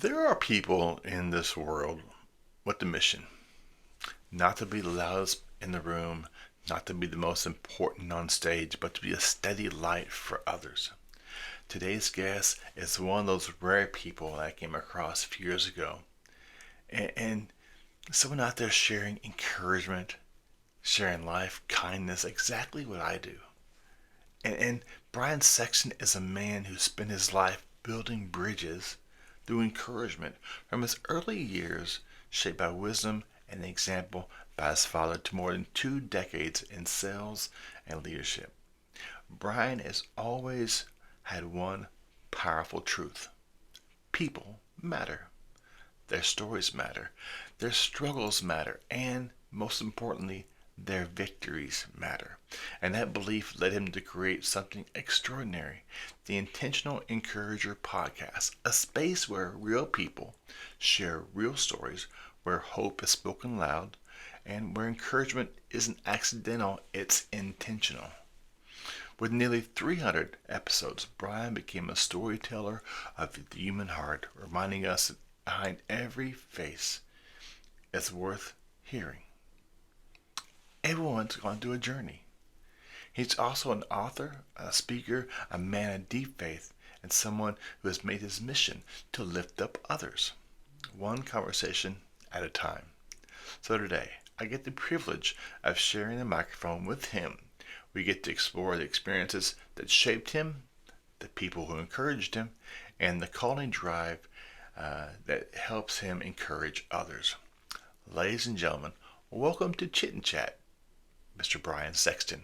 There are people in this world with the mission not to be the loudest in the room, not to be the most important on stage, but to be a steady light for others. Today's guest is one of those rare people that I came across a few years ago. And someone out there sharing encouragement, sharing life, kindness, exactly what I do. And Brian Sexton is a man who spent his life building bridges through encouragement from his early years, shaped by wisdom and example by his father, to more than 2 decades in sales and leadership. Brian has always had one powerful truth: people matter. Their stories matter. Their struggles matter. And most importantly, their victories matter. And that belief led him to create something extraordinary: the Intentional Encourager podcast, a space where real people share real stories, where hope is spoken loud, and where encouragement isn't accidental, it's intentional. With nearly 300 episodes, Brian became a storyteller of the human heart, reminding us that behind every face is worth hearing. Everyone's gone through a journey. He's also an author, a speaker, a man of deep faith, and someone who has made his mission to lift up others, one conversation at a time. So today, I get the privilege of sharing the microphone with him. We get to explore the experiences that shaped him, the people who encouraged him, and the calling drive that helps him encourage others. Ladies and gentlemen, welcome to Chit and Chat, Mr. Brian Sexton.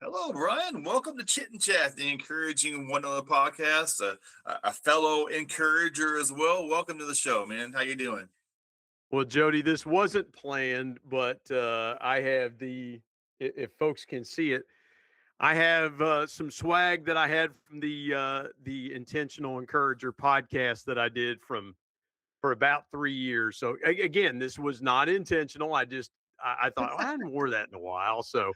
Hello, Brian. Welcome to Chit and Chat, the encouraging one on the podcast. A fellow encourager as well. Welcome to the show, man. How you doing? Well, Jody, this wasn't planned, but I have if folks can see it, I have some swag that I had from the Intentional Encourager podcast that I did for about 3 years. So again, this was not intentional. I thought, I hadn't wore that in a while, so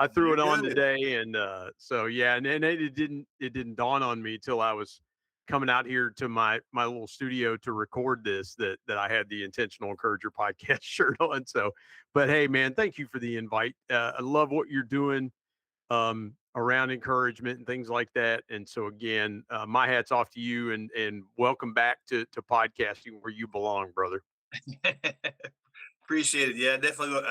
I threw You're it on good. today, and so yeah, and it didn't dawn on me till I was coming out here to my little studio to record this that I had the Intentional Encourager podcast shirt on. So, but hey, man, thank you for the invite. I love what you're doing around encouragement and things like that. And so again, my hat's off to you, and welcome back to podcasting where you belong, brother. Appreciate it. Yeah, definitely.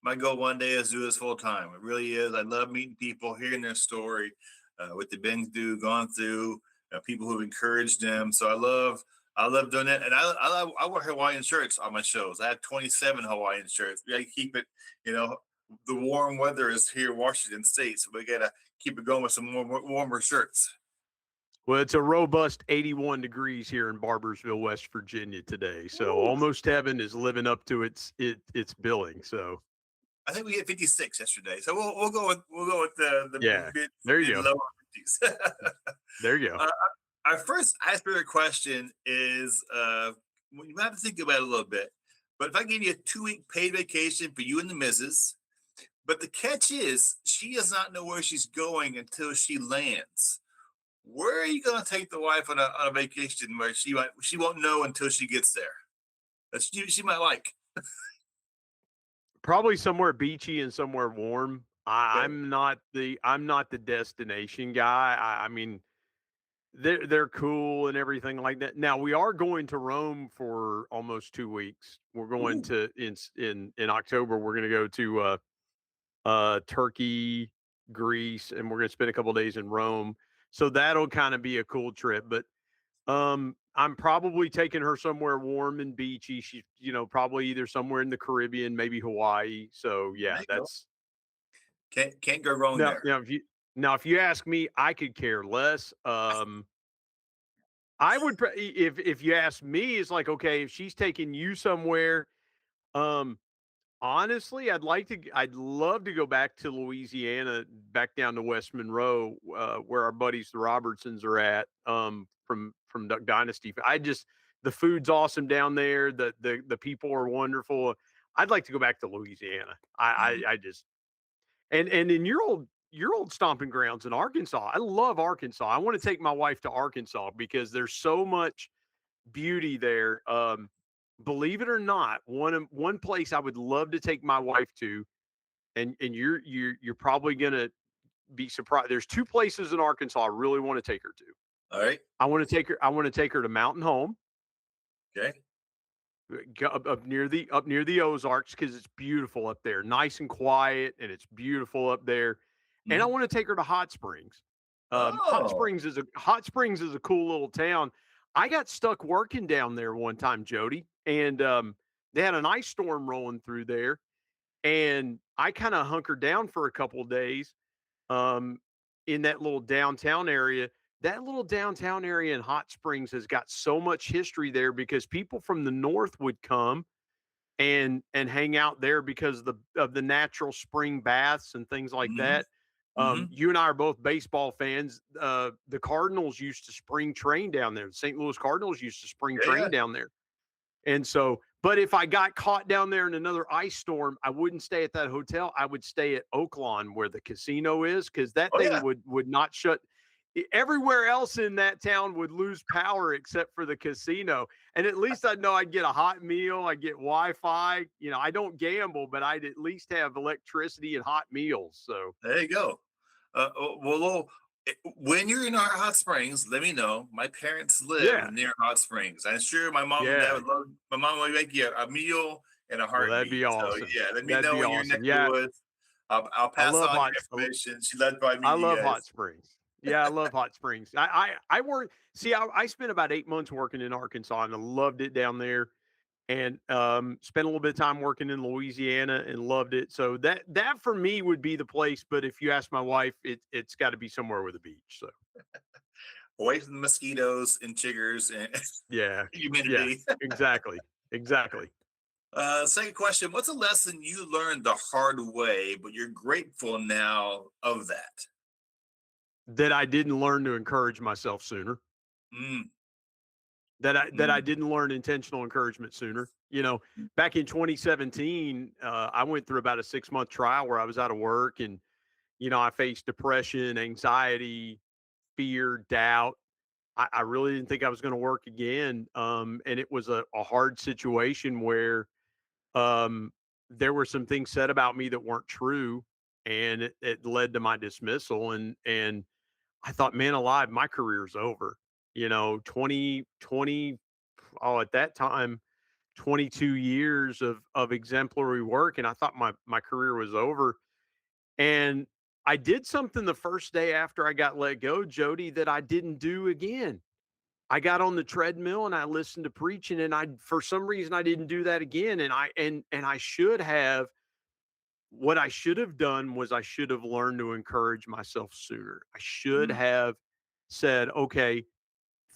My goal one day is to do this full time. It really is. I love meeting people, hearing their story, what they've been through, gone through, people who've encouraged them. So I love doing that. And I wear Hawaiian shirts on my shows. I have 27 Hawaiian shirts. We got to keep it, you know, the warm weather is here in Washington State. So we got to keep it going with some warmer shirts. Well, it's a robust 81 degrees here in Barbersville, West Virginia today. So Woo. almost heaven is living up to its billing. So I think we hit 56 yesterday. So we'll go with the yeah, there you mid go. lower 50s. There you go. uh, our first icebreaker question is you might have to think about it a little bit. But if I give you a 2 week paid vacation for you and the missus, but the catch is she does not know where she's going until she lands. Where are you going to take the wife on a vacation where she won't know until she gets there? That she might like. Probably somewhere beachy and somewhere warm. I, Okay. I'm not the I'm not the destination guy. I mean, they're cool and everything like that. Now we are going to Rome for almost 2 weeks. We're going Ooh, to in October. We're going to go to Turkey, Greece, and we're going to spend a couple days in Rome. So that'll kind of be a cool trip. But I'm probably taking her somewhere warm and beachy. She's, probably either somewhere in the Caribbean, maybe Hawaii. So yeah, there you go. that's Can't go wrong now. there. If you ask me, I could care less. I would if you ask me, it's like, okay, if she's taking you somewhere, um, honestly, I'd love to go back to Louisiana, back down to West Monroe, where our buddies the Robertsons are at, from Duck Dynasty. The food's awesome down there. The people are wonderful. I'd like to go back to Louisiana. Mhm. I just and in your old stomping grounds in Arkansas. I love Arkansas. I want to take my wife to Arkansas because there's so much beauty there. Believe it or not, one place I would love to take my wife to, and you're probably gonna be surprised. There's two places in Arkansas I really want to take her to. All right. I want to take her to Mountain Home, Okay. up near the Ozarks because it's beautiful up there, nice and quiet, and it's beautiful up there. And I Mhm. want to take her to Hot Springs. Oh, Hot Springs is a cool little town. I got stuck working down there one time, Jody, and they had an ice storm rolling through there, and I kind of hunkered down for a couple of days um, in that little downtown area. That little downtown area in Hot Springs has got so much history there because people from the north would come and hang out there because of the natural spring baths and things like hmm that. hmm You and I are both baseball fans. The Cardinals used to spring train down there. The St. Louis Cardinals used to spring yeah, yeah. train down there. And so, but if I got caught down there in another ice storm, I wouldn't stay at that hotel. I would stay at Oaklawn where the casino is because that Oh thing yeah. would not shut. Everywhere else in that town would lose power except for the casino. And at least I'd know I'd get a hot meal, I'd get Wi-Fi. You know, I don't gamble, but I'd at least have electricity and hot meals. So There you go. When you're in our hot springs, let me know. My parents live yeah, near hot springs. I'm sure my mom and dad yeah. would love. My mom would make you a meal in a Well, that'd heartbeat. be So awesome. yeah, let me That'd know be when you're in neck awesome. of the Yeah, woods. I'll I pass love on your hot. information. She loved by I meeting you love Hot guys. Springs. Yeah, I love Hot Springs. I work. See, I spent about 8 months working in Arkansas, and I loved it down there. And spent a little bit of time working in Louisiana, and loved it. So that for me would be the place. But if you ask my wife, it's got to be somewhere with a beach. So Away from the mosquitoes and chiggers and yeah, yeah, humidity. exactly, exactly. Second question: what's a lesson you learned the hard way, but you're grateful now of that? That I didn't learn to encourage myself sooner. Mm, That I mm, didn't learn intentional encouragement sooner. You know, back in 2017, I went through about a 6 month trial where I was out of work, and I faced depression, anxiety, fear, doubt. I really didn't think I was going to work again, and it was a hard situation where um, there were some things said about me that weren't true, and it led to my dismissal. And I thought, man alive, my career's over. 2020. Oh, at that time, 22 years of exemplary work, and I thought my career was over. And I did something the first day after I got let go, Jody, that I didn't do again. I got on the treadmill and I listened to preaching, and I for some reason I didn't do that again. And I should have. What I should have done was I should have learned to encourage myself sooner. I should mm. have said, okay,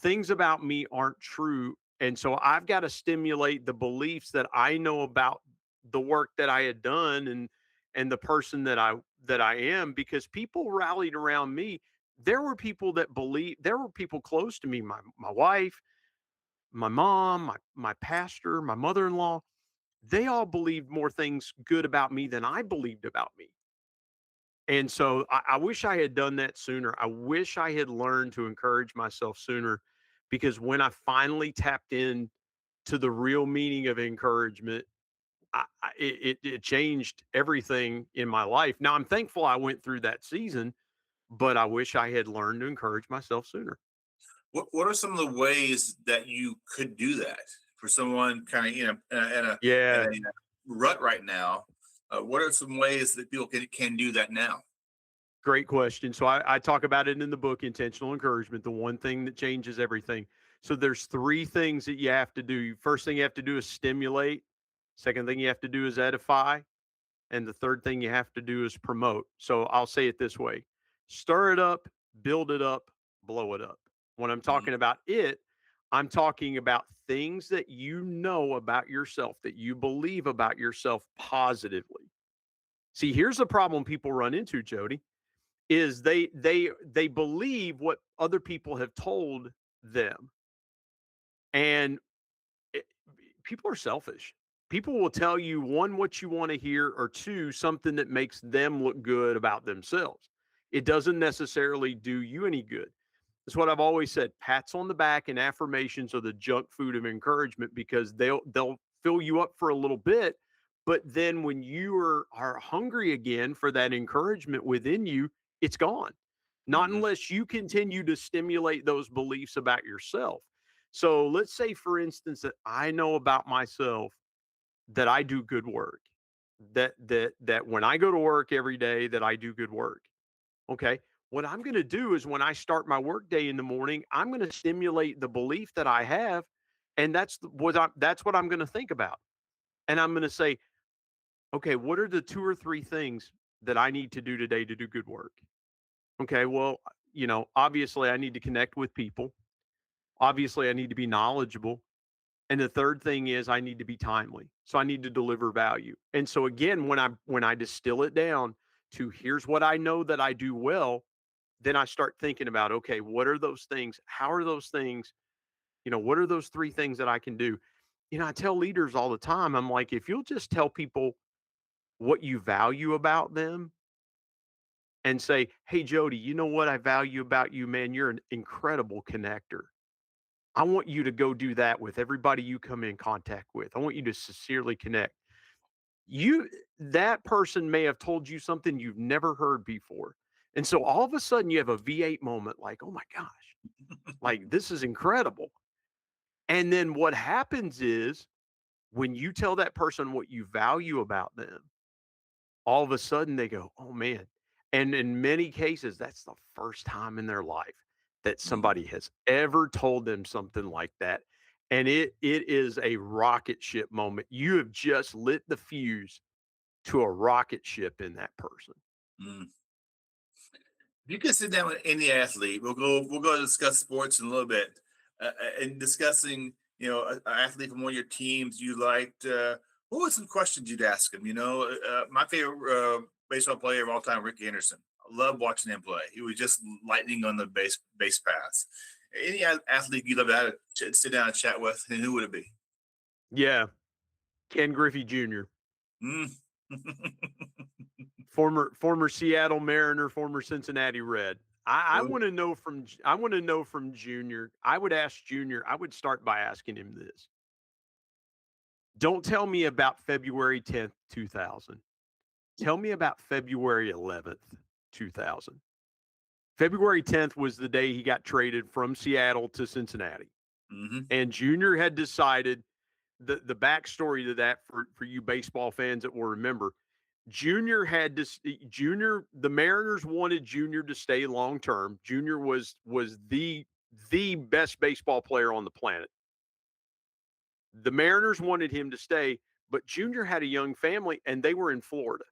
things about me aren't true. And so I've got to stimulate the beliefs that I know about the work that I had done, and the person that I am, because people rallied around me. There were people close to me, my wife, my mom, my pastor, my mother-in-law. They all believed more things good about me than I believed about me. And so I wish I had done that sooner. I wish I had learned to encourage myself sooner, because when I finally tapped in to the real meaning of encouragement, it changed everything in my life. Now I'm thankful I went through that season, but I wish I had learned to encourage myself sooner. What are some of the ways that you could do that for someone kind of in Yeah, a rut right now? What are some ways that people can do that now? great question. So I talk about it in the book, Intentional Encouragement, the one thing that changes everything. So there's three things that you have to do. First thing you have to do is stimulate. Second thing you have to do is edify. And the third thing you have to do is promote. So I'll say it this way: stir it up, build it up, blow it up. When I'm Mm, talking about it, I'm talking about things that you know about yourself, that you believe about yourself positively. See, here's the problem people run into, Jody, is they believe what other people have told them. And it, people are selfish. People will tell you, one, what you want to hear, or two, something that makes them look good about themselves. It doesn't necessarily do you any good. It's what I've always said. Pats on the back and affirmations are the junk food of encouragement because they'll fill you up for a little bit, but then when you are hungry again for that encouragement within you, it's gone. Not Hmm. unless you continue to stimulate those beliefs about yourself. So let's say, for instance, that I know about myself that I do good work. That when I go to work every day, that I do good work. Okay. What I'm going to do is when I start my workday in the morning, I'm going to stimulate the belief that I have, and that's what I'm going to think about. And I'm going to say, okay, what are the two or three things that I need to do today to do good work? Okay, well, obviously I need to connect with people. Obviously I need to be knowledgeable. And the third thing is I need to be timely. So I need to deliver value. And so again, when I distill it down to here's what I know that I do well, then I start thinking about, okay, what are those things? How are those things? What are those three things that I can do? I tell leaders all the time, I'm like, if you'll just tell people what you value about them and say, hey, Jody, you know what I value about you, man? You're an incredible connector. I want you to go do that with everybody you come in contact with. I want you to sincerely connect. That person may have told you something you've never heard before. And so all of a sudden you have a V8 moment like, oh my gosh, like this is incredible. And then what happens is when you tell that person what you value about them, all of a sudden they go, oh man. And in many cases, that's the first time in their life that somebody has ever told them something like that. And it is a rocket ship moment. You have just lit the fuse to a rocket ship in that person. Mm. If you could sit down with any athlete, we'll go discuss sports in a little bit, and discussing an athlete from one of your teams you liked. What were some questions you'd ask him? My favorite baseball player of all time, Rick Anderson. I love watching him play. He was just lightning on the base pass. Any athlete you'd love to have sit down and chat with, and who would it be? Yeah. Ken Griffey Jr., Mm. former Seattle Mariner, former Cincinnati Red. I want to know from Junior. I would ask Junior. I would start by asking him this. Don't tell me about February 10th, 2000. Tell me about February 11th, 2000. February 10th was the day he got traded from Seattle to Cincinnati. Hmm. And Junior had decided the backstory to that for you baseball fans that will remember. The Mariners wanted Junior to stay long term. Junior was the best baseball player on the planet. The Mariners wanted him to stay, but Junior had a young family and they were in Florida.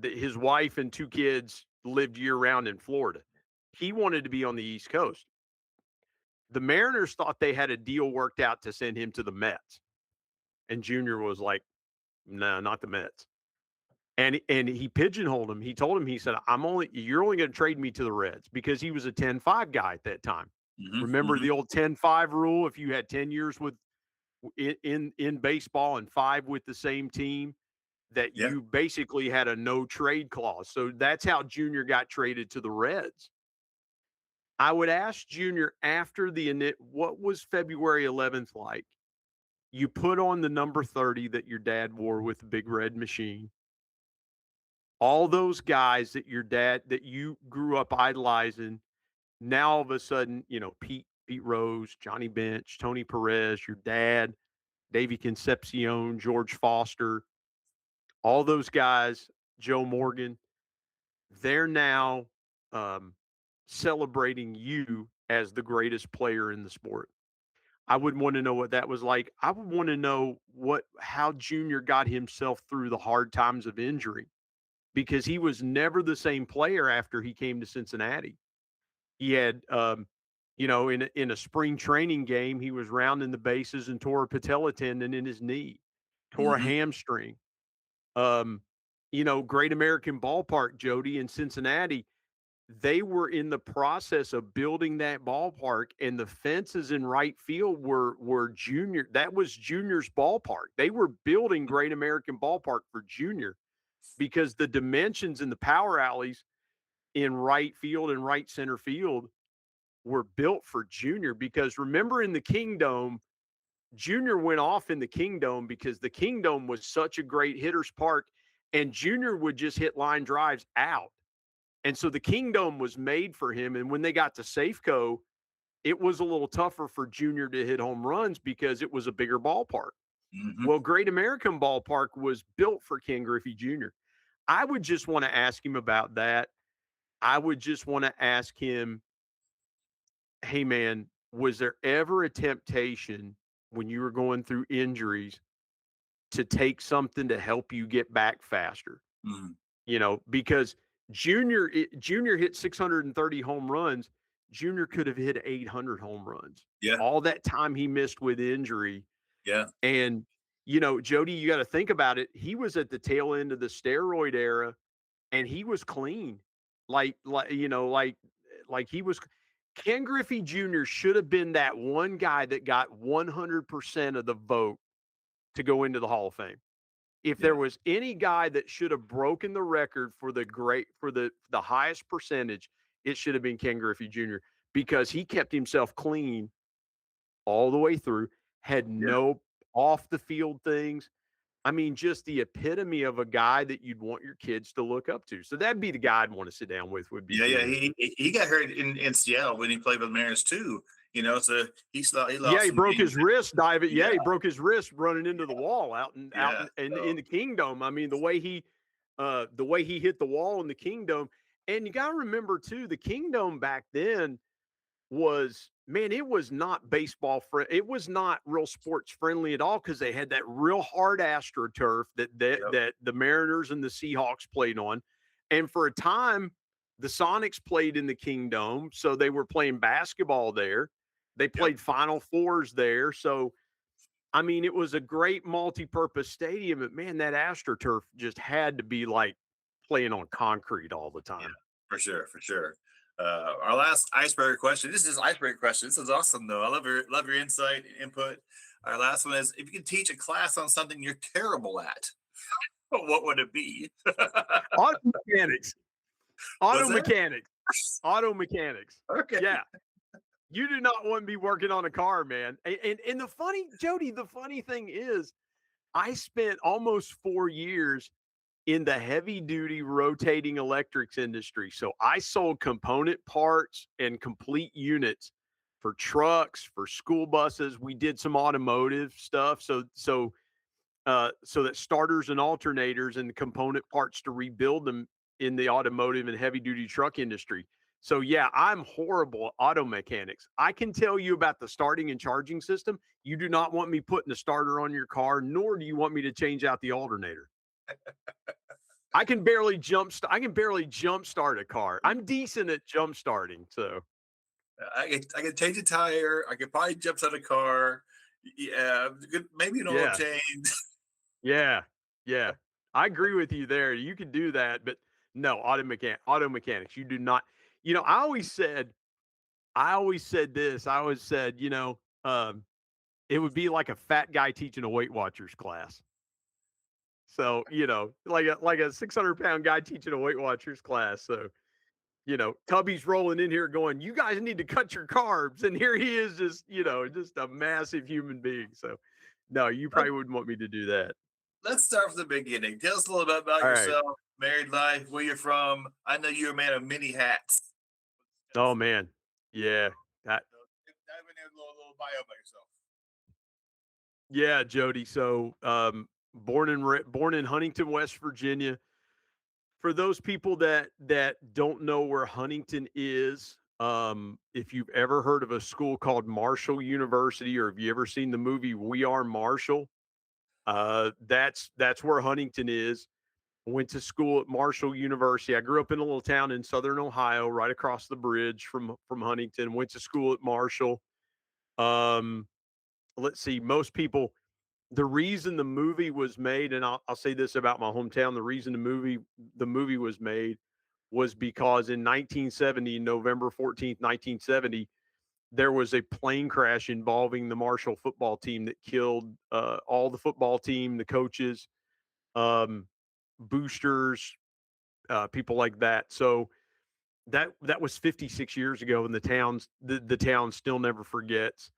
His wife and two kids lived year round in Florida. He wanted to be on the East Coast. The Mariners thought they had a deal worked out to send him to the Mets. And Junior was like, no, not the Mets. And he pigeonholed him. He told him, he said, you're only going to trade me to the Reds because he was a 10-5 guy at that time. Hmm. Remember Hmm. the old 10-5 rule? If you had 10 years with in baseball and 5 with the same team, that Yeah. you basically had a no trade clause. So that's how Junior got traded to the Reds. I would ask Junior after what was February 11th like? You put on the number 30 that your dad wore with the big red machine. All those guys that you grew up idolizing, now all of a sudden, Pete Rose, Johnny Bench, Tony Perez, your dad, Davey Concepcion, George Foster, all those guys, Joe Morgan, they're now um, celebrating you as the greatest player in the sport. I would want to know what that was like. I would want to know how Junior got himself through the hard times of injury because he was never the same player after he came to Cincinnati. He had, in a spring training game, he was rounding the bases and tore a patella tendon in his knee, tore a Hmm. hamstring. Um, Great American Ballpark, Jody, in Cincinnati, they were in the process of building that ballpark, and the fences in right field were Junior. That was Junior's ballpark. They were building Great American Ballpark for Junior because the dimensions in the power alleys in right field and right center field were built for Junior because remember in the Kingdom, Junior went off in the Kingdom because the Kingdom was such a great hitter's park, and Junior would just hit line drives out. And so the Kingdom was made for him. And when they got to Safeco, it was a little tougher for Junior to hit home runs because it was a bigger ballpark. Hmm. Well, Great American Ballpark was built for Ken Griffey Jr. I would just want to ask him about that. I would just want to ask him, hey, man, was there ever a temptation when you were going through injuries to take something to help you get back faster? Hmm. Because Junior hit 630 home runs. Junior could have hit 800 home runs. Yeah. All that time he missed with injury. Yeah. And, Jody, you got to think about it. He was at the tail end of the steroid era and he was clean. Like he was. Ken Griffey Jr. should have been that one guy that got 100% of the vote to go into the Hall of Fame. If there Yeah. was any guy that should have broken the record for the highest percentage, it should have been Ken Griffey Jr. because he kept himself clean all the way through, had Yeah. no off the field things. I mean, just the epitome of a guy that you'd want your kids to look up to. So that'd be the guy I'd want to sit down with would be Yeah. Yeah. Junior. He got hurt in Seattle when he played with the Mariners too. So he Yeah, lost he some broke games. his wrist diving. Yeah, Yeah. he broke his wrist running into the wall out Yeah. in the Kingdom. I mean, the way he hit the wall in the Kingdom. And you got to remember too, the Kingdom back then was, man, it was not it was not real sports friendly at all because they had that real hard astroturf Yep. that the Mariners and the Seahawks played on. And for a time, the Sonics played in the Kingdom, so they were playing basketball there. They Yep. played Final Fours there. So I mean, it was a great multi-purpose stadium, but man, that AstroTurf just had to be like playing on concrete all the Yeah. time. For sure. For sure. Our last icebreaker question. This is icebreaker question. This is awesome though. I love your insight and input. Our last one is: if you could teach a class on something you're terrible at, what would it be? Auto mechanics, auto What's that? mechanics, auto mechanics. Okay. Yeah, you do not want to be working on a car, man. And the funny, Jody, the funny thing is, I spent almost 4 years in the heavy duty rotating electrics industry. So I sold component parts and complete units for trucks, for school buses. We did some automotive stuff. So that starters and alternators and the component parts to rebuild them in the automotive and heavy duty truck industry. So yeah, I'm horrible at auto mechanics. I can tell you about the starting and charging system. You do not want me putting a starter on your car, nor do you want me to change out the alternator. I can barely jump start a car. I'm decent at jump starting, so I can change a tire. I could probably jump out a car. Yeah, maybe an oil yeah, change. yeah, yeah. I agree with you there. You can do that, but no, auto mechanics. You do not. I always said this. I always said, it would be like a fat guy teaching a Weight Watchers class. So, like a 600-pound guy teaching a Weight Watchers class. So, Tubby's rolling in here going, you guys need to cut your carbs. And here he is just a massive human being. So no, you probably wouldn't want me to do that. Let's start from the beginning. Tell us a little bit about All right. yourself, married life, where you're from. I know you're a man of many hats. Oh man. Yeah. That, Dive in there, a little bio about yourself. yeah, Jody. So, born in Huntington, West Virginia. For those people that don't know where Huntington is, if you've ever heard of a school called Marshall University, or have you ever seen the movie We Are Marshall, that's where Huntington is. Went to school at Marshall University. I grew up in a little town in southern Ohio, right across the bridge from Huntington. Went to school at Marshall. Um, let's see, most people. The reason the movie was made, and I'll say this about my hometown: the reason the movie was made was because in 1970, November 14th, 1970, there was a plane crash involving the Marshall football team that killed all the football team, the coaches, um, boosters, people like that. So that was 56 years ago, and the town still never forgets.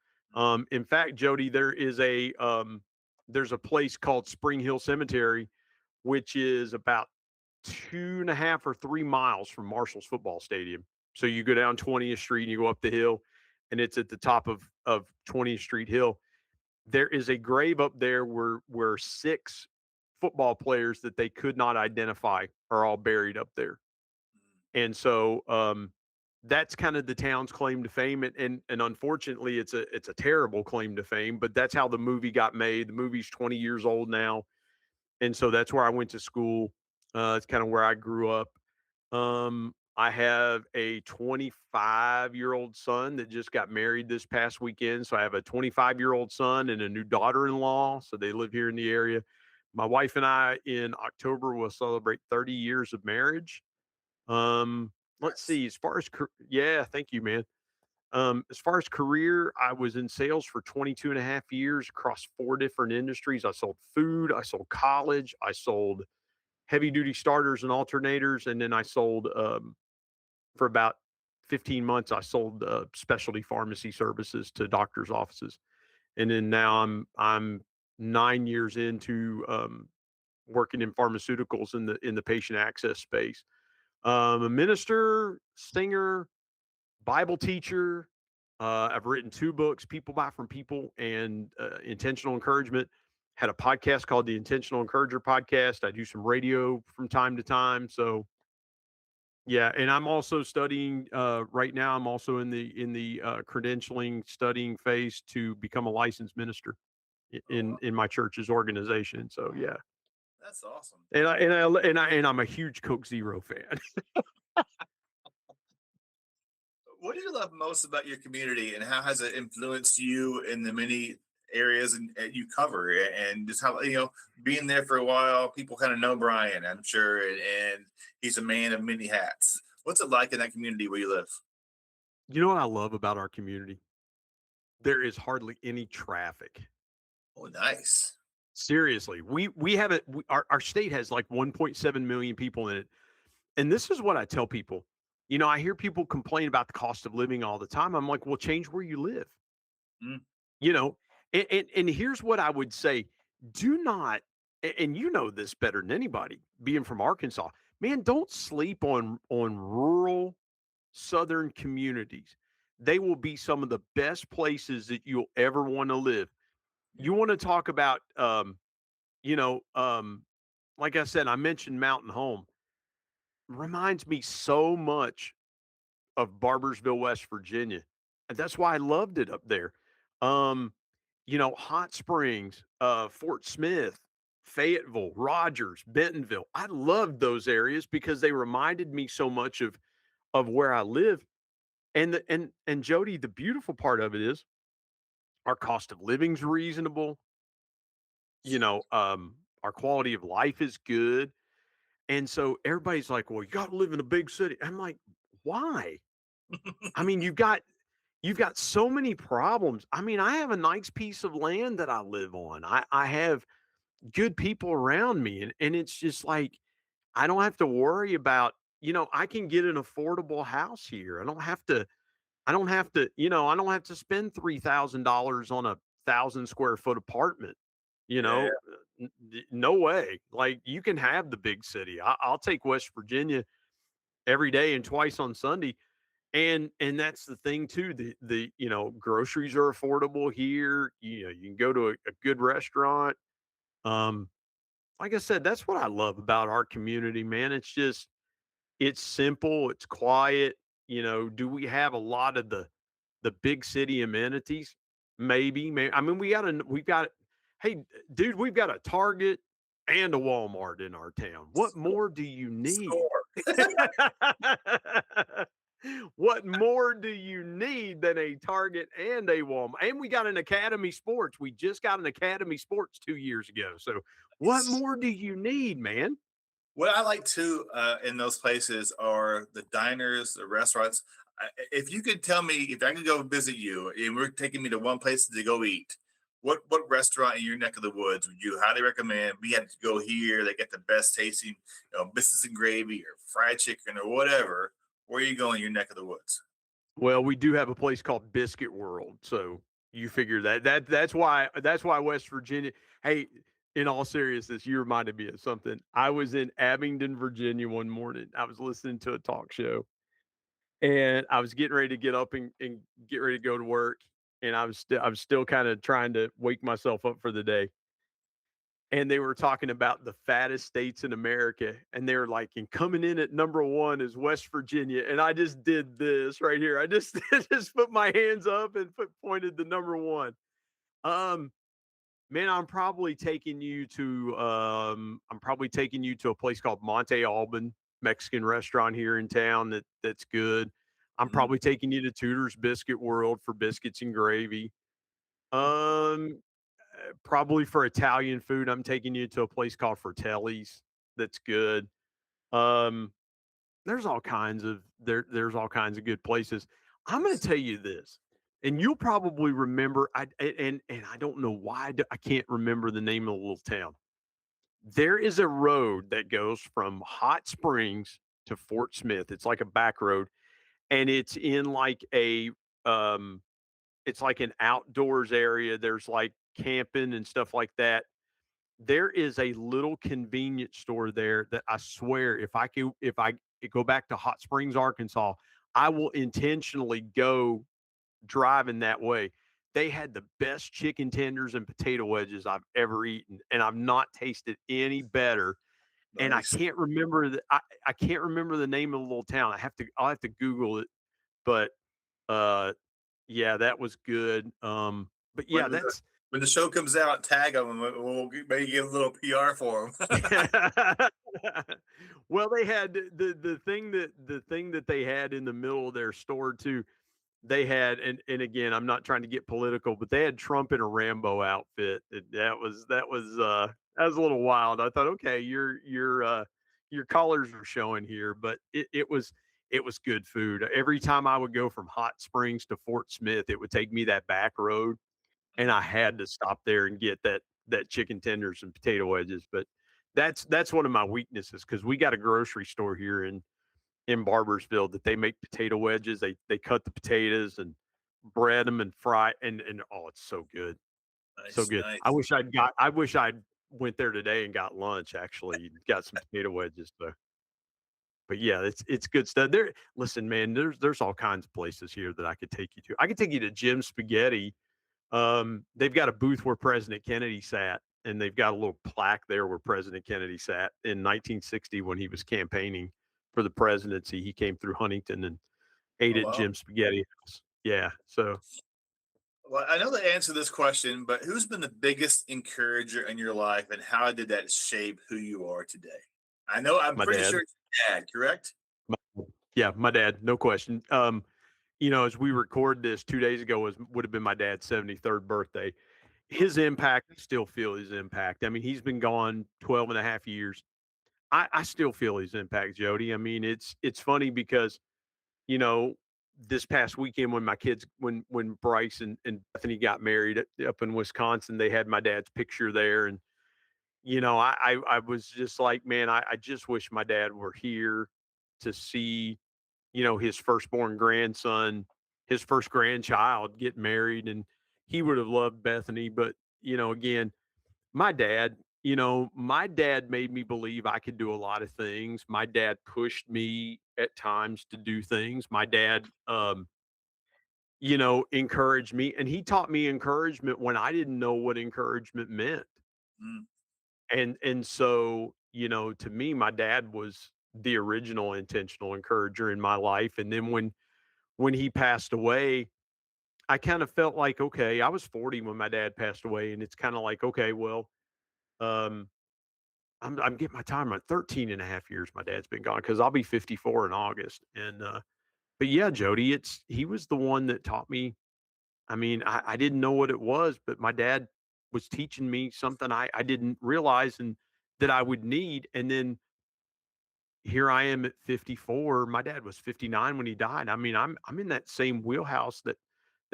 In fact, Jody, there's a place called Spring Hill Cemetery, which is about 2.5 or 3 miles from Marshall's football stadium. So you go down 20th Street and you go up the hill, and it's at the top of 20th Street Hill. There is a grave up there where six football players that they could not identify are all buried up there. And so that's kind of the town's claim to fame, and unfortunately, it's a terrible claim to fame. But that's how the movie got made. The movie's 20 years old now, and so that's where I went to school. It's kind of where I grew up. I have a 25-year-old son that just got married this past weekend. So I have a 25-year-old son and a new daughter-in-law. So they live here in the area. My wife and I in October will celebrate 30 years of marriage. Let's Nice. see. Yeah, thank you, man. As far as career, I was in sales for 22 and a half years across four different industries. I sold food, I sold college, I sold heavy duty starters and alternators, and then I sold for about 15 months. I sold specialty pharmacy services to doctors' offices, and then now I'm 9 years into working in pharmaceuticals in the patient access space. A minister, singer, Bible teacher. I've written two books, People Buy from People and Intentional Encouragement. Had a podcast called the Intentional Encourager Podcast. I do some radio from time to time. So yeah, and I'm also studying right now. I'm also in the credentialing studying phase to become a licensed minister Oh, wow. in my church's organization. So yeah, That's awesome. and I'm a huge Coke Zero fan. What do you love most about your community, and how has it influenced you in the many areas you cover? And just how, being there for a while, people kind of know Brian, I'm sure, and he's a man of many hats. What's it like in that community where you live? You know what I love about our community? There is hardly any traffic. Oh, nice. Seriously, we have it. Our state has like 1.7 million people in it, and this is what I tell people. I hear people complain about the cost of living all the time. I'm like, well, change where you live. Mm. You know, and here's what I would say: do not, and you know this better than anybody, being from Arkansas, man, don't sleep on rural southern communities. They will be some of the best places that you'll ever want to live. Yeah. You want to talk about you know, like I said, I mentioned Mountain Home. Reminds me so much of Barbersville, West Virginia. And that's why I loved it up there. Um, Hot Springs, Fort Smith, Fayetteville, Rogers, Bentonville. I loved those areas because they reminded me so much of where I live. And Jody, the beautiful part of it is our cost of living's reasonable. Our quality of life is good. And so everybody's like, "Well, you got to live in a big city." I'm like, "Why?" I mean, you've got so many problems. I mean, I have a nice piece of land that I live on. I have good people around me, and it's just like I don't have to worry about, I can get an affordable house here. I don't have to spend $3,000 on a 1,000 square foot apartment. You Yeah. know, no way. Like you can have the big city. I'll take West Virginia every day and twice on Sunday. And that's the thing too. The groceries are affordable here. You can go to a good restaurant. Um, like I said, that's what I love about our community, man. It's simple, it's quiet. Do we have a lot of the big city amenities? Maybe. I mean, hey, dude, we've got a Target and a Walmart in our town. What more do you need? Score. What more do you need than a Target and a Walmart? And we got an Academy Sports. We just got an Academy Sports 2 years ago. So what more do you need, man? What I like too in those places are the diners, the restaurants. If you could tell me, if I could go visit you and we're taking me to one place to go eat, what restaurant in your neck of the woods would you highly recommend? We had to go here. They get the best tasting, biscuits and gravy or fried chicken or whatever. Where are you going? Your neck of the woods. Well, we do have a place called Biscuit World, so you figure that's why West Virginia. Hey, in all seriousness, you reminded me of something. I was in Abingdon, Virginia one morning. I was listening to a talk show, and I was getting ready to get up and get ready to go to work, and I was still kind of trying to wake myself up for the day. And they were talking about the fattest states in America, and they were like, and coming in at number one is West Virginia, and I just did this right here. I just just put my hands up and pointed the number one. Um, Man, I'm probably taking you to a place called Monte Alban Mexican restaurant here in town that's good. I'm Mhm. probably taking you to Tudor's Biscuit World for biscuits and gravy. Um, Probably for Italian food, I'm taking you to a place called Fratelli's that's good. Um, there's all kinds of good places. I'm gonna tell you this, and you'll probably remember. And I don't know why I can't remember the name of the little town. There is a road that goes from Hot Springs to Fort Smith. It's like a back road, and um, it's like an outdoors area. There's like camping and stuff like that. There is a little convenience store there that I swear if I go back to Hot Springs, Arkansas, I will intentionally go driving that way. They had the best chicken tenders and potato wedges I've ever eaten, and I've not tasted any better. And Nice. I can't remember the name of the little town. I'll have to Google it. But uh yeah, that was good. But When yeah, the, that's when the show comes out, tag them, and we'll maybe give a little PR for them. well, they had the thing that they had in the middle of their store too. They had and again, I'm not trying to get political, but they had Trump in a Rambo outfit. That was a little wild. I thought, okay, your colors are showing here, but it was good food. Every time I would go from Hot Springs to Fort Smith, it would take me that back road, and I had to stop there and get that chicken tenders and potato wedges. But that's one of my weaknesses because we got a grocery store here in Barbersville that they make potato wedges. They cut the potatoes and bread them and fry and oh, it's so good, so Nice, good. nice. I wish I'd went there today and got lunch. Actually, got some potato wedges. But yeah, it's good stuff. There, listen, man. There's all kinds of places here that I could take you to. I could take you to Jim's Spaghetti. They've got a booth where President Kennedy sat, and they've got a little plaque there where President Kennedy sat in 1960 when he was campaigning for the presidency. He came through Huntington and ate Oh at wow. Jim's Spaghetti House. Yeah, so Well, I know the answer to this question, but who's been the biggest encourager in your life, and how did that shape who you are today? I know, I'm my pretty dad, sure it's your dad, correct? yeah, my dad, no question. As we record this 2 days ago would have been my dad's 73rd birthday. His impact, I still feel his impact. I mean, he's been gone 12 and a half years. I still feel his impact, Jody. I mean, it's funny because you know, this past weekend when my kids when Bryce and Bethany got married up in Wisconsin, they had my dad's picture there. And I was just like, man, I just wish my dad were here to see, his firstborn grandson, his first grandchild get married. And he would have loved Bethany. But, again, my dad made me believe I could do a lot of things. My dad pushed me at times to do things. My dad, encouraged me, and he taught me encouragement when I didn't know what encouragement meant. Mm, And so, to me, my dad was the original intentional encourager in my life. And then when he passed away, I kind of felt like, okay, I was 40 when my dad passed away, and it's kind of like, okay, well, um, I'm getting my time right. 13 and a half years my dad's been gone because I'll be 54 in August. But yeah, Jody, he was the one that taught me. I mean, I didn't know what it was, but my dad was teaching me something I didn't realize and that I would need. And then here I am at 54. My dad was 59 when he died. I mean, I'm in that same wheelhouse that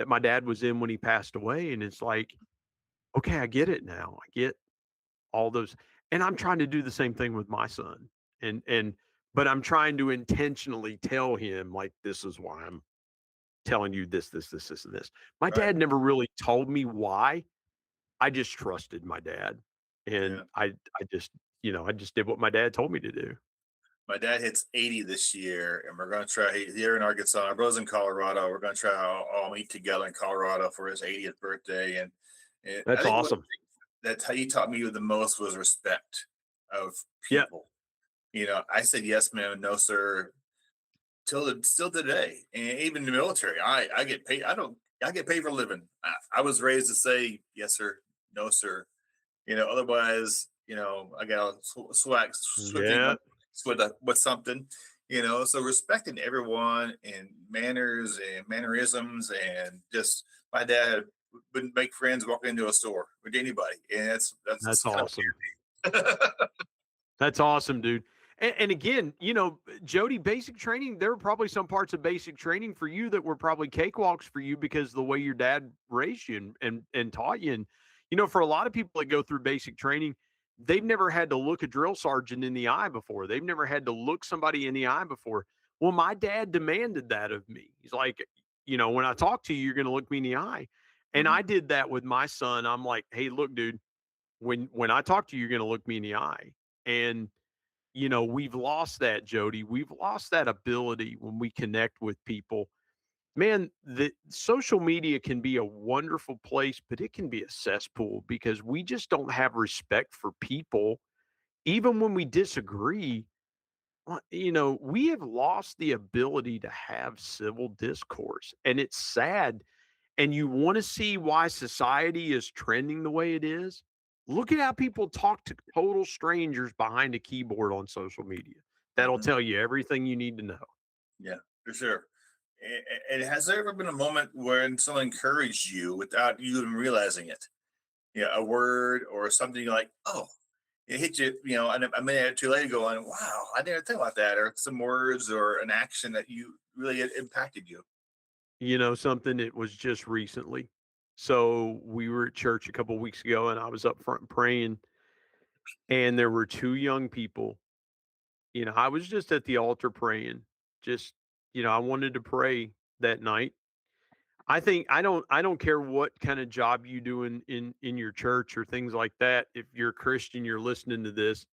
my dad was in when he passed away. And it's like, okay, I get it now. I get all those, and I'm trying to do the same thing with my son. And but I'm trying to intentionally tell him, like, this is why I'm telling you this, and this. My Right. dad never really told me why. I just trusted my dad, and Yeah. I just, I just did what my dad told me to do. My dad hits 80 this year, and we're going to try here in Arkansas. Our brother's in Colorado. We're going to try all meet together in Colorado for his 80th birthday. And I That's think awesome. that's how he taught me the most was respect of Yeah, people. I said yes, ma'am, no, sir, still today. And even in the military, I get paid. I get paid for a living. I was raised to say yes, sir, no, sir. Otherwise, I got a swag swifty yeah, with something. So respecting everyone and manners and mannerisms and just my dad wouldn't make friends walk into a store with anybody, and that's that's kind awesome. of That's awesome, dude. And again, Jody, basic training, there were probably some parts of basic training for you that were probably cakewalks for you because the way your dad raised you and taught you. And, for a lot of people that go through basic training, they've never had to look a drill sergeant in the eye before. They've never had to look somebody in the eye before. Well, my dad demanded that of me. He's like, when I talk to you, you're going to look me in the eye. And Mhm. I did that with my son. I'm like, hey, look, dude, when I talk to you, you're going to look me in the eye. And we've lost that, Jody. We've lost that ability when we connect with people. Man, the social media can be a wonderful place, but it can be a cesspool because we just don't have respect for people. Even when we disagree, we have lost the ability to have civil discourse. And it's sad, and you want to see why society is trending the way it is, look at how people talk to total strangers behind a keyboard on social media. That'll Mhm. tell you everything you need to know. Yeah, for sure. And has there ever been a moment when someone encouraged you without you even realizing it? Yeah, a word or something you're like, oh, it hit you, and a minute or two later going, wow, I didn't think about that, or some words or an action that you really impacted you. Something that was just recently. So we were at church a couple weeks ago, and I was up front praying, and there were two young people. I was just at the altar praying. Just, I wanted to pray that night. I don't care what kind of job you do in your church or things like that. If you're a Christian, you're listening to this,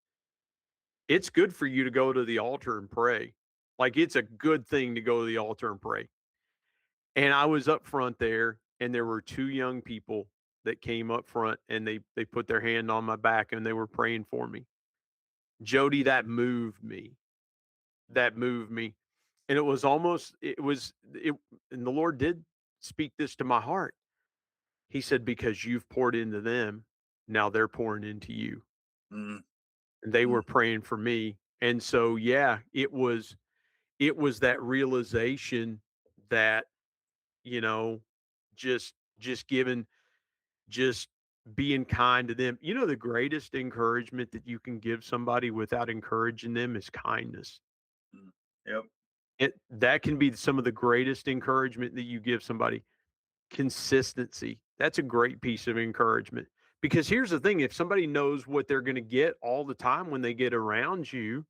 it's good for you to go to the altar and pray. Like, it's a good thing to go to the altar and pray. And I was up front there, and there were two young people that came up front, and they put their hand on my back and they were praying for me. Jody, that moved me. That moved me. And it, and the Lord did speak this to my heart. He said, "Because you've poured into them, now they're pouring into you." Mm, And they mm, were praying for me. And so, yeah, it was that realization that, you know, just giving just being kind to them. The greatest encouragement that you can give somebody without encouraging them is kindness. mm. Yep. That can be some of the greatest encouragement that you give somebody. Consistency. That's a great piece of encouragement. Because here's the thing, if somebody knows what they're going to get all the time when they get around you,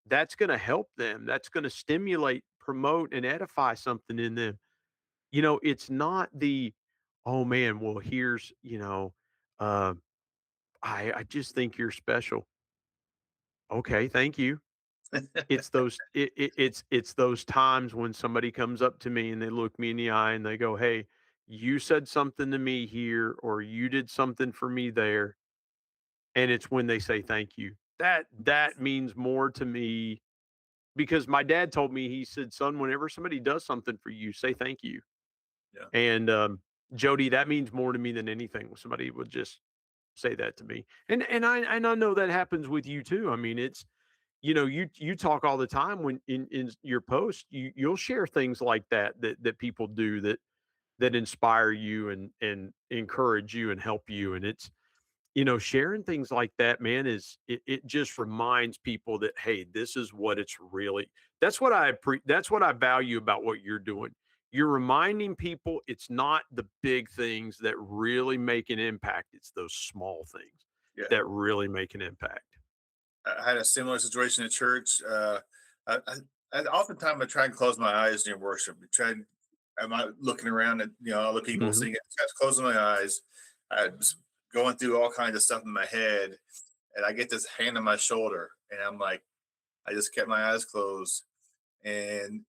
that's going to help them. That's going to stimulate, promote, and edify something in them. It's not the, oh man, well, here's, uh, I just think you're special. Okay, thank you. It's those times when somebody comes up to me and they look me in the eye and they go, "Hey, you said something to me here, or you did something for me there." And it's when they say thank you. That means more to me because my dad told me, he said, "Son, whenever somebody does something for you, say thank you." Yeah. And Jody, that means more to me than anything when somebody would just say that to me. And I know that happens with you too. I mean, it's you talk all the time when in your post, you'll share things like that people do that inspire you and encourage you and help you. And it's sharing things like that, man, it just reminds people that, hey, this is what it's really. That's what I value about what you're doing. You're reminding people it's not the big things that really make an impact, it's those small things Yeah. that really make an impact. I had a similar situation at church. I, oftentimes I try and close my eyes during worship. I'm not looking around at other people Mhm. singing. Just closing my eyes. I'm just going through all kinds of stuff in my head, and I get this hand on my shoulder, and I'm like, I just kept my eyes closed, and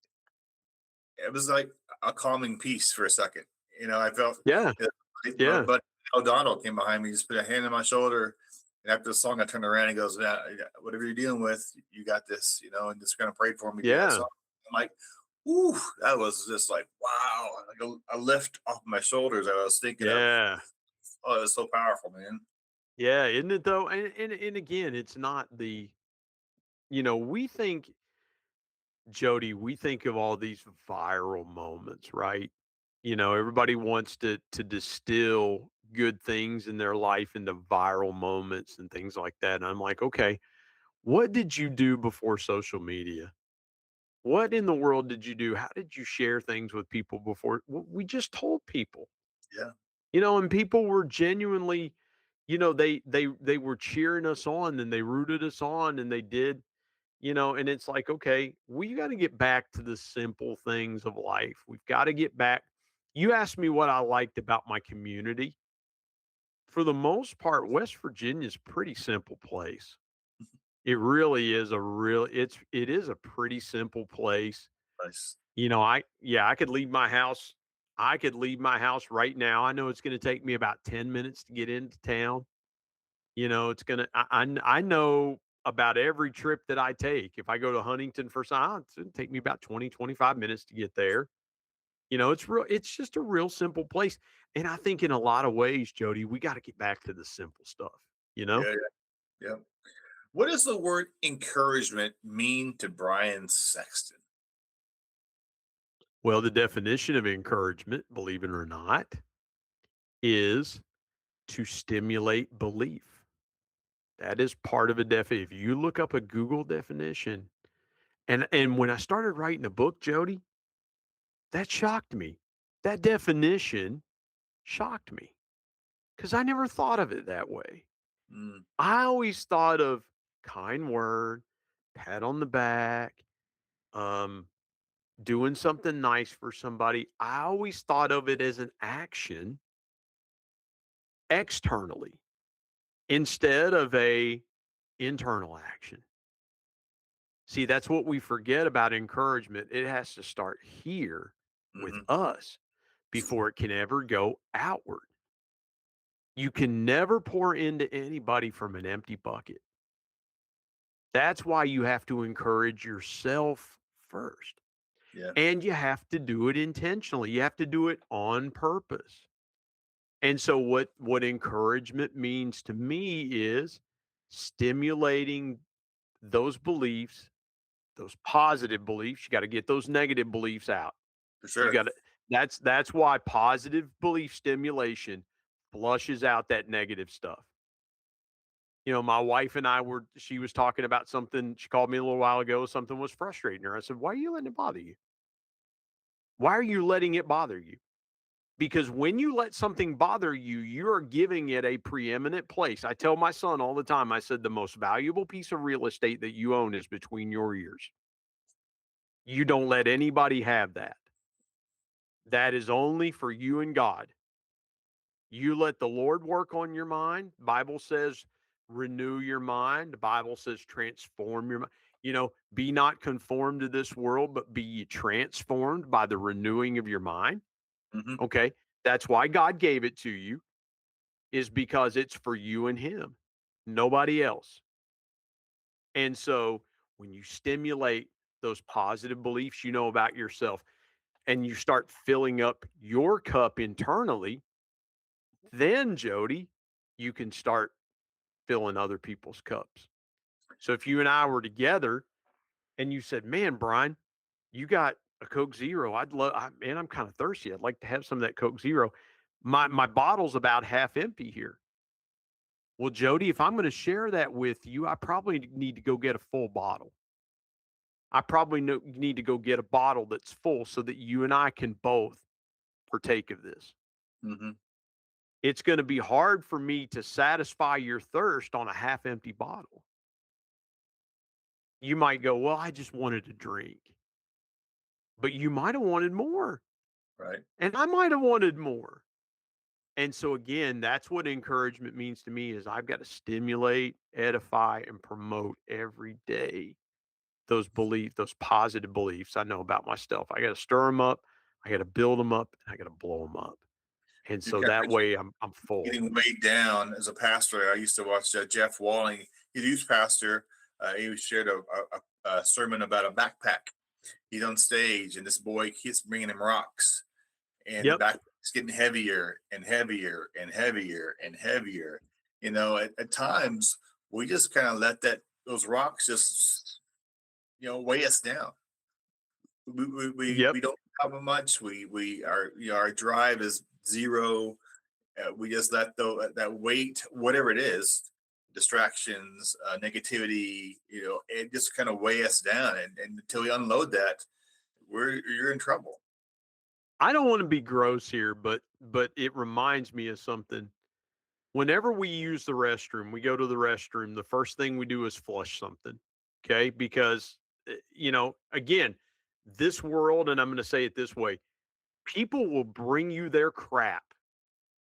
it was like a calming peace for a second. I felt Yeah. uh, my Yeah. buddy O'Donnell came behind me, just put a hand on my shoulder. And after the song, I turned around and he goes, "Yeah, whatever you're dealing with, you got this, and just kind of prayed for me through that Yeah. song." I'm like, "Ooh, that was just like, wow, like a lift off my shoulders." I was thinking of, Yeah. oh, it was so powerful, man. Yeah, isn't it though? And again, it's not we think, Jody, we think of all these viral moments, right? Everybody wants to distill good things in their life into viral moments and things like that. And I'm like, okay, what did you do before social media? What in the world did you do? How did you share things with people before? We just told people, Yeah, and people were genuinely, they were cheering us on and they rooted us on and they did, and it's like, okay, we got to get back to the simple things of life. We've got to get back. You asked me what I liked about my community. For the most part, West Virginia's a pretty simple place. It really is it is a pretty simple place. nice. I could leave my house. I could leave my house right now. I know it's going to take me about 10 minutes to get into town. It's going to I know about every trip that I take. If I go to Huntington for some, it's going to take me about 20-25 minutes to get there. It's just a real simple place. And I think in a lot of ways, Jody, we got to get back to the simple stuff, you know? Yeah, yeah, yeah. What does the word encouragement mean to Brian Sexton? Well, the definition of encouragement, believe it or not, is to stimulate belief. That is part of a definition. If you look up a Google definition, and when I started writing a book, Jody, that shocked me. That definition shocked me because I never thought of it that way. Mm, I always thought of kind word, pat on the back, um, doing something nice for somebody. I always thought of it as an action externally instead of a internal action. See, that's what we forget about encouragement. It has to start here with hmm. us before it can ever go outward. You can never pour into anybody from an empty bucket. That's why you have to encourage yourself first. Yeah, And you have to do it intentionally. You have to do it on purpose. And so what encouragement means to me is stimulating those beliefs, those positive beliefs. You got to get those negative beliefs out. for You sure. got to that's why positive belief stimulation flushes out that negative stuff. My wife and she was talking about something. She called me a little while ago. Something was frustrating her. I said, "Why are you letting it bother you? Why are you letting it bother you?" Because when you let something bother you, you're giving it a preeminent place. I tell my son all the time, I said, the most valuable piece of real estate that you own is between your ears. You don't let anybody have that. That is only for you and God. You let the Lord work on your mind. Bible says renew your mind. The Bible says transform your mind. Be not conformed to this world, but be ye transformed by the renewing of your mind. Hmm. Okay. That's why God gave it to you, is because it's for you and him, nobody else. And so when you stimulate those positive beliefs about yourself and you start filling up your cup internally, then Jody, you can start filling other people's cups. So if you and I were together and you said, "Man, Brian, you got a Coke Zero. Man, I'm kind of thirsty. I'd like to have some of that Coke Zero. My bottle's about half empty here." Well, Jody, if I'm going to share that with you, I probably need to go get a full bottle. I probably need to go get a bottle that's full so that you and I can both partake of this. Hmm. It's going to be hard for me to satisfy your thirst on a half empty bottle. You might go, well, I just wanted to drink, but you might have wanted more. Right. And I might have wanted more. And so again, that's what encouragement means to me is I've got to stimulate, edify, and promote every day those beliefs, those positive beliefs I know about myself. I got to stir them up, I got to build them up, and I got to blow them up. And You so kind that of way I'm full. getting weighed down as a pastor. I used to watch Jeff Walling. He's a youth pastor. He shared a sermon about a backpack. He's on stage, and this boy keeps bringing him rocks, and the Yep. backpack's getting heavier and heavier and heavier and heavier. At times we just kind of let that those rocks just weigh us down. We Yep. don't have much. We our our drive is zero. We just let that weight, whatever it is, distractions, negativity, it just kind of weigh us down, and until we unload that, you're in trouble. I don't want to be gross here, but it reminds me of something. Whenever we use the restroom, we go to the restroom, the first thing we do is flush something. Okay? Because again, this world, and I'm going to say it this way, people will bring you their crap.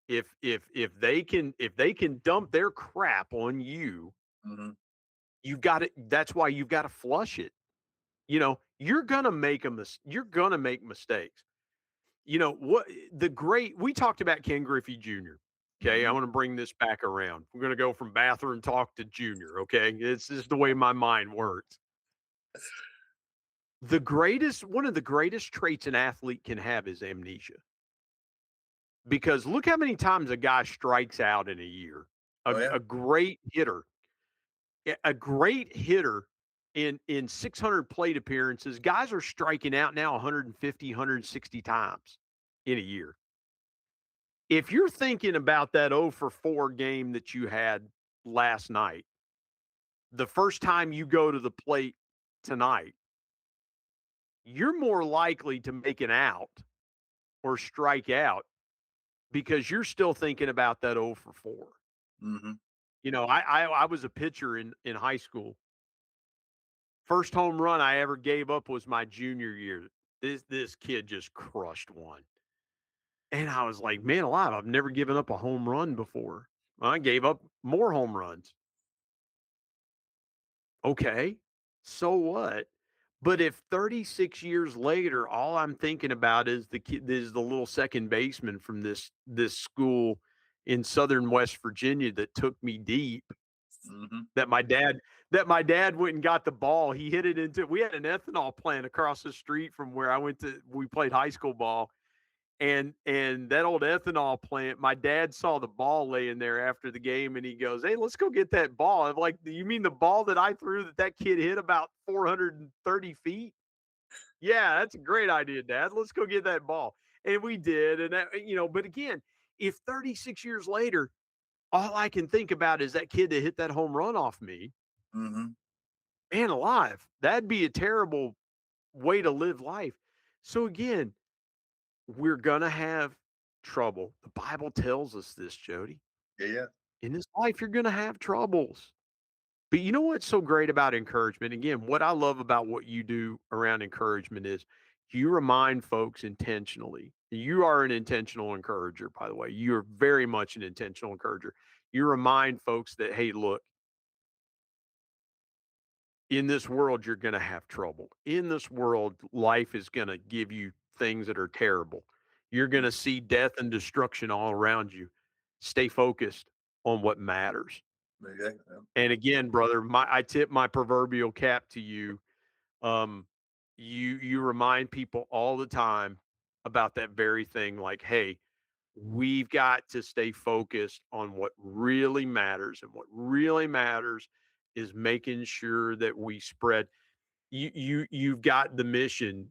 If they can dump their crap on you, Hmm. you've got to that's why you've got to flush it. You're going to you're going to make mistakes. What the great we talked about Ken Griffey Jr. Okay, I Hmm. want to bring this back around. We're going to go from bathroom talk to junior. Okay, it's just the way my mind works. One of the greatest traits an athlete can have is amnesia. Because look how many times a guy strikes out in a year. A, Oh yeah. a great hitter, a great hitter in 600 plate appearances, guys are striking out now 150, 160 times in a year. If you're thinking about that 0 for 4 game that you had last night, the first time you go to the plate tonight, you're more likely to make an out or strike out because you're still thinking about that 0 for 4. Hmm. I was a pitcher in high school. First home run I ever gave up was my junior year. This kid just crushed one. And I was like, man alive, I've never given up a home run before. I gave up more home runs. Okay, so what? But if 36 years later, all I'm thinking about is the kid is the little second baseman from this school in Southern West Virginia that took me deep, Hmm. that my dad that my dad went and got the ball. He hit it into we had an ethanol plant across the street from where we played high school ball, and that old ethanol plant, my dad saw the ball laying there after the game, and he goes, "Hey, let's go get that ball." I'm like, "You mean the ball that I threw that kid hit about 430 feet?" Yeah, that's a great idea, Dad. Let's go get that ball, and we did. And but again, if 36 years later, all I can think about is that kid that hit that home run off me, Hmm. man alive, that'd be a terrible way to live life. So again, we're gonna have trouble. The Bible tells us this, Jody. Yeah, yeah. In this life, you're gonna have troubles. But you know what's so great about encouragement? Again, what I love about what you do around encouragement is you remind folks intentionally. You are an intentional encourager, by the way. You're very much an intentional encourager. You remind folks that, hey, look, in this world, you're going to have trouble. In this world, life is going to give you things that are terrible. You're going to see death and destruction all around you. Stay focused on what matters. Exactly. Yeah. And again, brother, I tip my proverbial cap to you. Um, you remind people all the time about that very thing. Like, hey, we've got to stay focused on what really matters, and what really matters is making sure that we spread you've got the mission.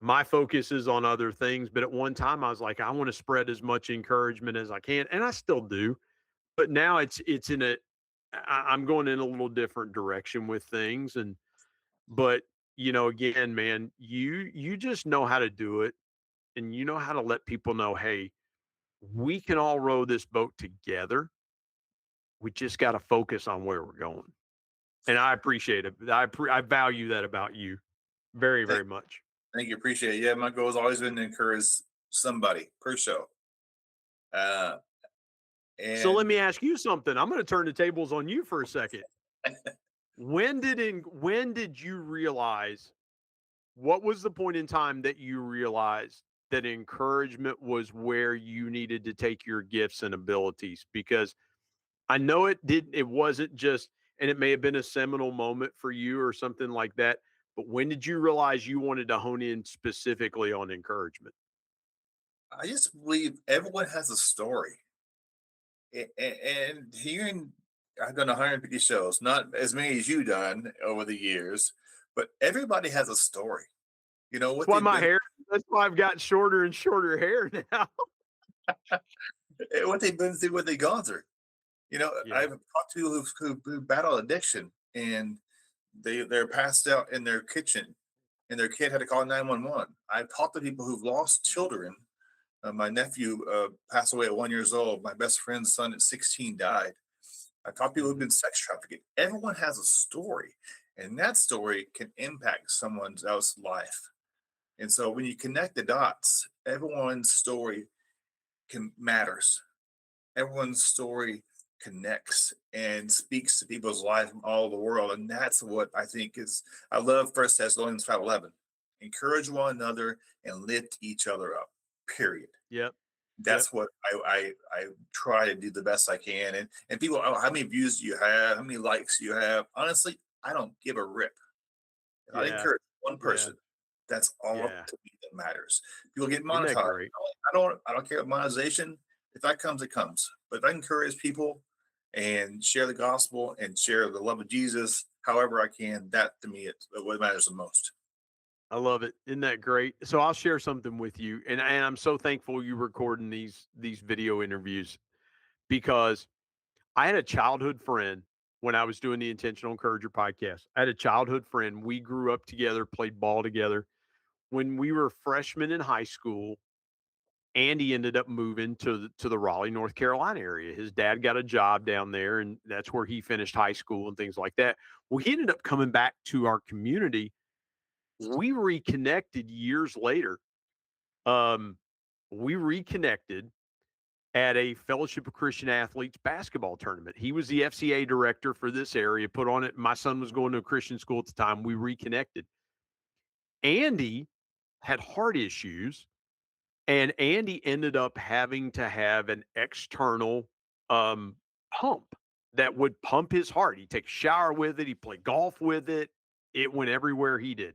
My focus is on other things, but at one time I was like, I want to spread as much encouragement as I can, and I still do. But now it's in a I'm going in a little different direction with things, and but again, man, you just know how to do it, and you know how to let people know, hey, we can all row this boat together. We just got to focus on where we're going. And I appreciate it. I value that about you very, Thank, very much. thank you, appreciate it. Yeah, my goal has always been to encourage somebody per show. Uh, So let and me ask you something. I'm going to turn the tables on you for a second. When did you realize, what was the point in time that you realized that encouragement was where you needed to take your gifts and abilities? Because I know it wasn't just, and it may have been a seminal moment for you or something like that, but when did you realize you wanted to hone in specifically on encouragement? I just believe everyone has a story. And hearing, I've done 150 shows, not as many as you done over the years, but everybody has a story. You know That's what why they've my been, hair, that's why I've got shorter and shorter hair now. what they've been through, what they've gone through. You know, Yeah. I've talked to people who battle addiction, and they're passed out in their kitchen, and their kid had to call 911. I've talked to people who've lost children. My nephew passed away at 1 years old. My best friend's son at 16 died. I've talked to people who've Mhm. been sex trafficked. Everyone has a story, and that story can impact someone else's life. And so when you connect the dots, everyone's story can matters. Everyone's story connects and speaks to people's life from all over the world. And that's what I think is, I love First Thessalonians 5:11. Encourage one another and lift each other up. Period. Yep. Yep. That's what I try to do the best I can. And people, oh, how many views do you have? How many likes do you have? Honestly, I don't give a rip. If I Yeah. encourage one Yeah. person, that's all Yeah. to me that matters. People get Isn't that monetized. great? I don't care about monetization. If that comes, it comes. But if I encourage people and share the gospel and share the love of Jesus, however I can, that to me it's what matters the most. I love it. Isn't that great? So I'll share something with you, and I'm so thankful you recording these video interviews, because I had a childhood friend when I was doing the Intentional Encourager podcast. I had a childhood friend. We grew up together, played ball together. When we were freshmen in high school, Andy ended up moving to the Raleigh, North Carolina area. His dad got a job down there, and that's where he finished high school and things like that. Well, he ended up coming back to our community. We reconnected years later. Um, we reconnected at a Fellowship of Christian Athletes basketball tournament. He was the FCA director for this area, put on it. My son was going to a Christian school at the time. We reconnected. Andy had heart issues, and Andy ended up having to have an external pump that would pump his heart. He'd take a shower with it, he'd play golf with it. It went everywhere he did.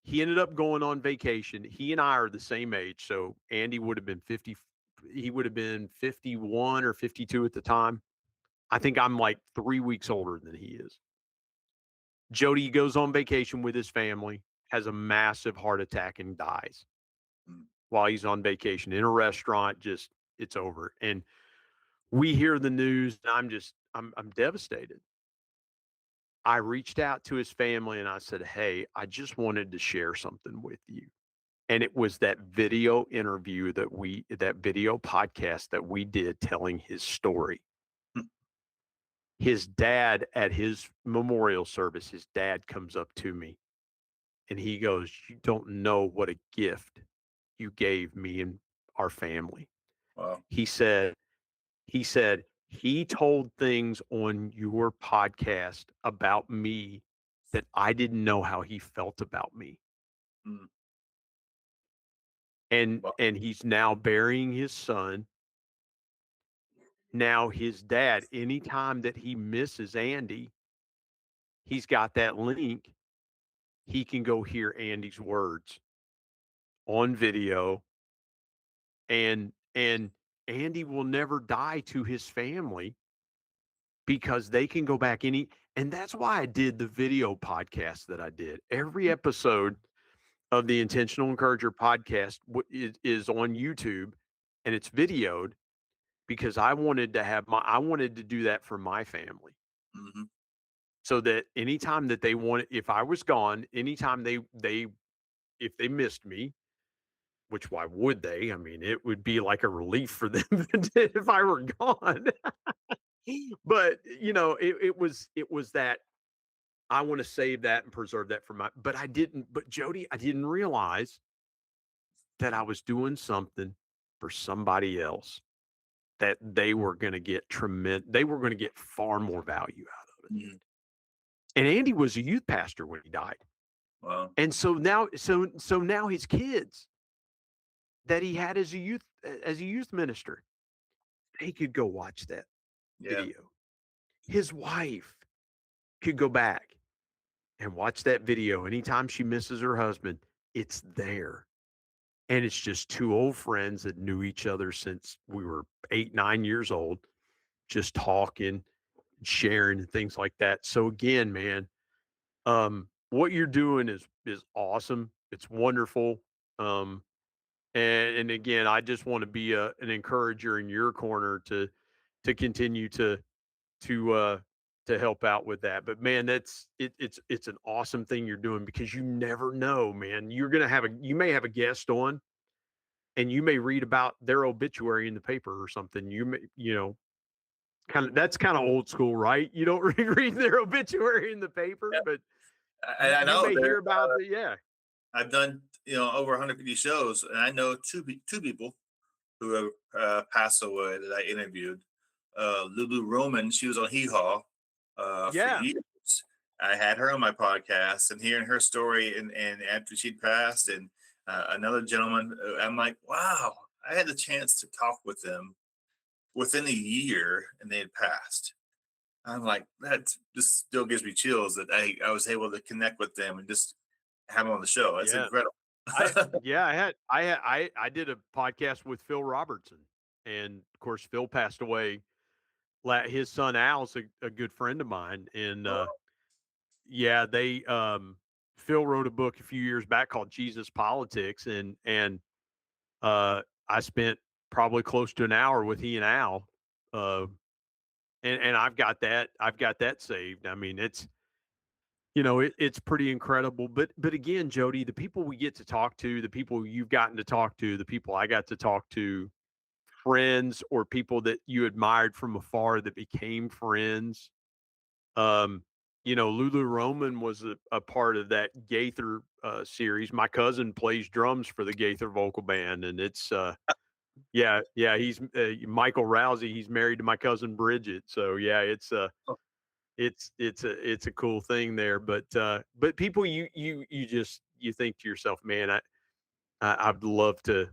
He ended up going on vacation. He and I are the same age. So Andy would have been 50, he would have been 51 or 52 at the time. I think I'm like 3 weeks older than he is. Jody goes on vacation with his family, has a massive heart attack, and dies Mm. while he's on vacation in a restaurant. Just, it's over. And we hear the news, and I'm devastated. I reached out to his family and I said, "Hey, I just wanted to share something with you." And it was that video interview that video podcast that we did telling his story. Mm. His dad, at his memorial service, his dad comes up to me and he goes, "You don't know what a gift you gave me and our family." Wow. He said, he told things on your podcast about me that I didn't know how he felt about me. Mm. And Wow. he's now burying his son. Now his dad, anytime that he misses Andy, he's got that link. He can go hear Andy's words on video, and Andy will never die to his family because they can go back and that's why I did the video podcast that I did. Every episode of the Intentional Encourager podcast is on YouTube, and it's videoed, because I wanted to do that for my family. Hmm. So that anytime that they wanted, if I was gone, anytime they if they missed me, which why would they? I mean, it would be like a relief for them if I were gone. But it was that I want to save that and preserve that for but I didn't, but Jody, I didn't realize that I was doing something for somebody else that they were going to get far more value out of it. Mhm. And Andy was a youth pastor when he died. Wow. And so now his kids that he had as a youth minister, they could go watch that Yeah. video. His wife could go back and watch that video anytime she misses her husband. It's there. And it's just two old friends that knew each other since we were 8, 9 years old, just talking, sharing and things like that. So again, man, what you're doing is awesome. It's wonderful. Um, and again, I just want to be an encourager in your corner to continue to uh to help out with that. But man, it's an awesome thing you're doing because you never know, man. You may have a guest on and you may read about their obituary in the paper or something. You may, that's kind of old school, right? You don't read their obituary in the paper, Yeah. but I you know may there. hear about the yeah. I've done over 150 shows, and I know two people who have passed away that I interviewed. Lulu Roman, she was on Hee Haw for Yeah. years. I had her on my podcast, and hearing her story, and after she'd passed, and another gentleman, I'm like, wow, I had the chance to talk with them within a year, and they had passed. I'm like, that just still gives me chills that I was able to connect with them and just have them on the show. That's Yeah. incredible. I did a podcast with Phil Robertson, and of course Phil passed away. His son Al's a good friend of mine, and yeah, they Phil wrote a book a few years back called Jesus Politics, and I spent probably close to an hour with he and Al, uh, and I've got that saved. I mean, it's pretty incredible. But again, Jody, the people we get to talk to, the people you've gotten to talk to, the people I got to talk to, friends or people that you admired from afar that became friends. Um, Lulu Roman was a part of that Gaither series. My cousin plays drums for the Gaither vocal band, and it's yeah, he's Michael Rousey. He's married to my cousin Bridget. So yeah, it's a cool thing there. But people you think to yourself, man, I'd love to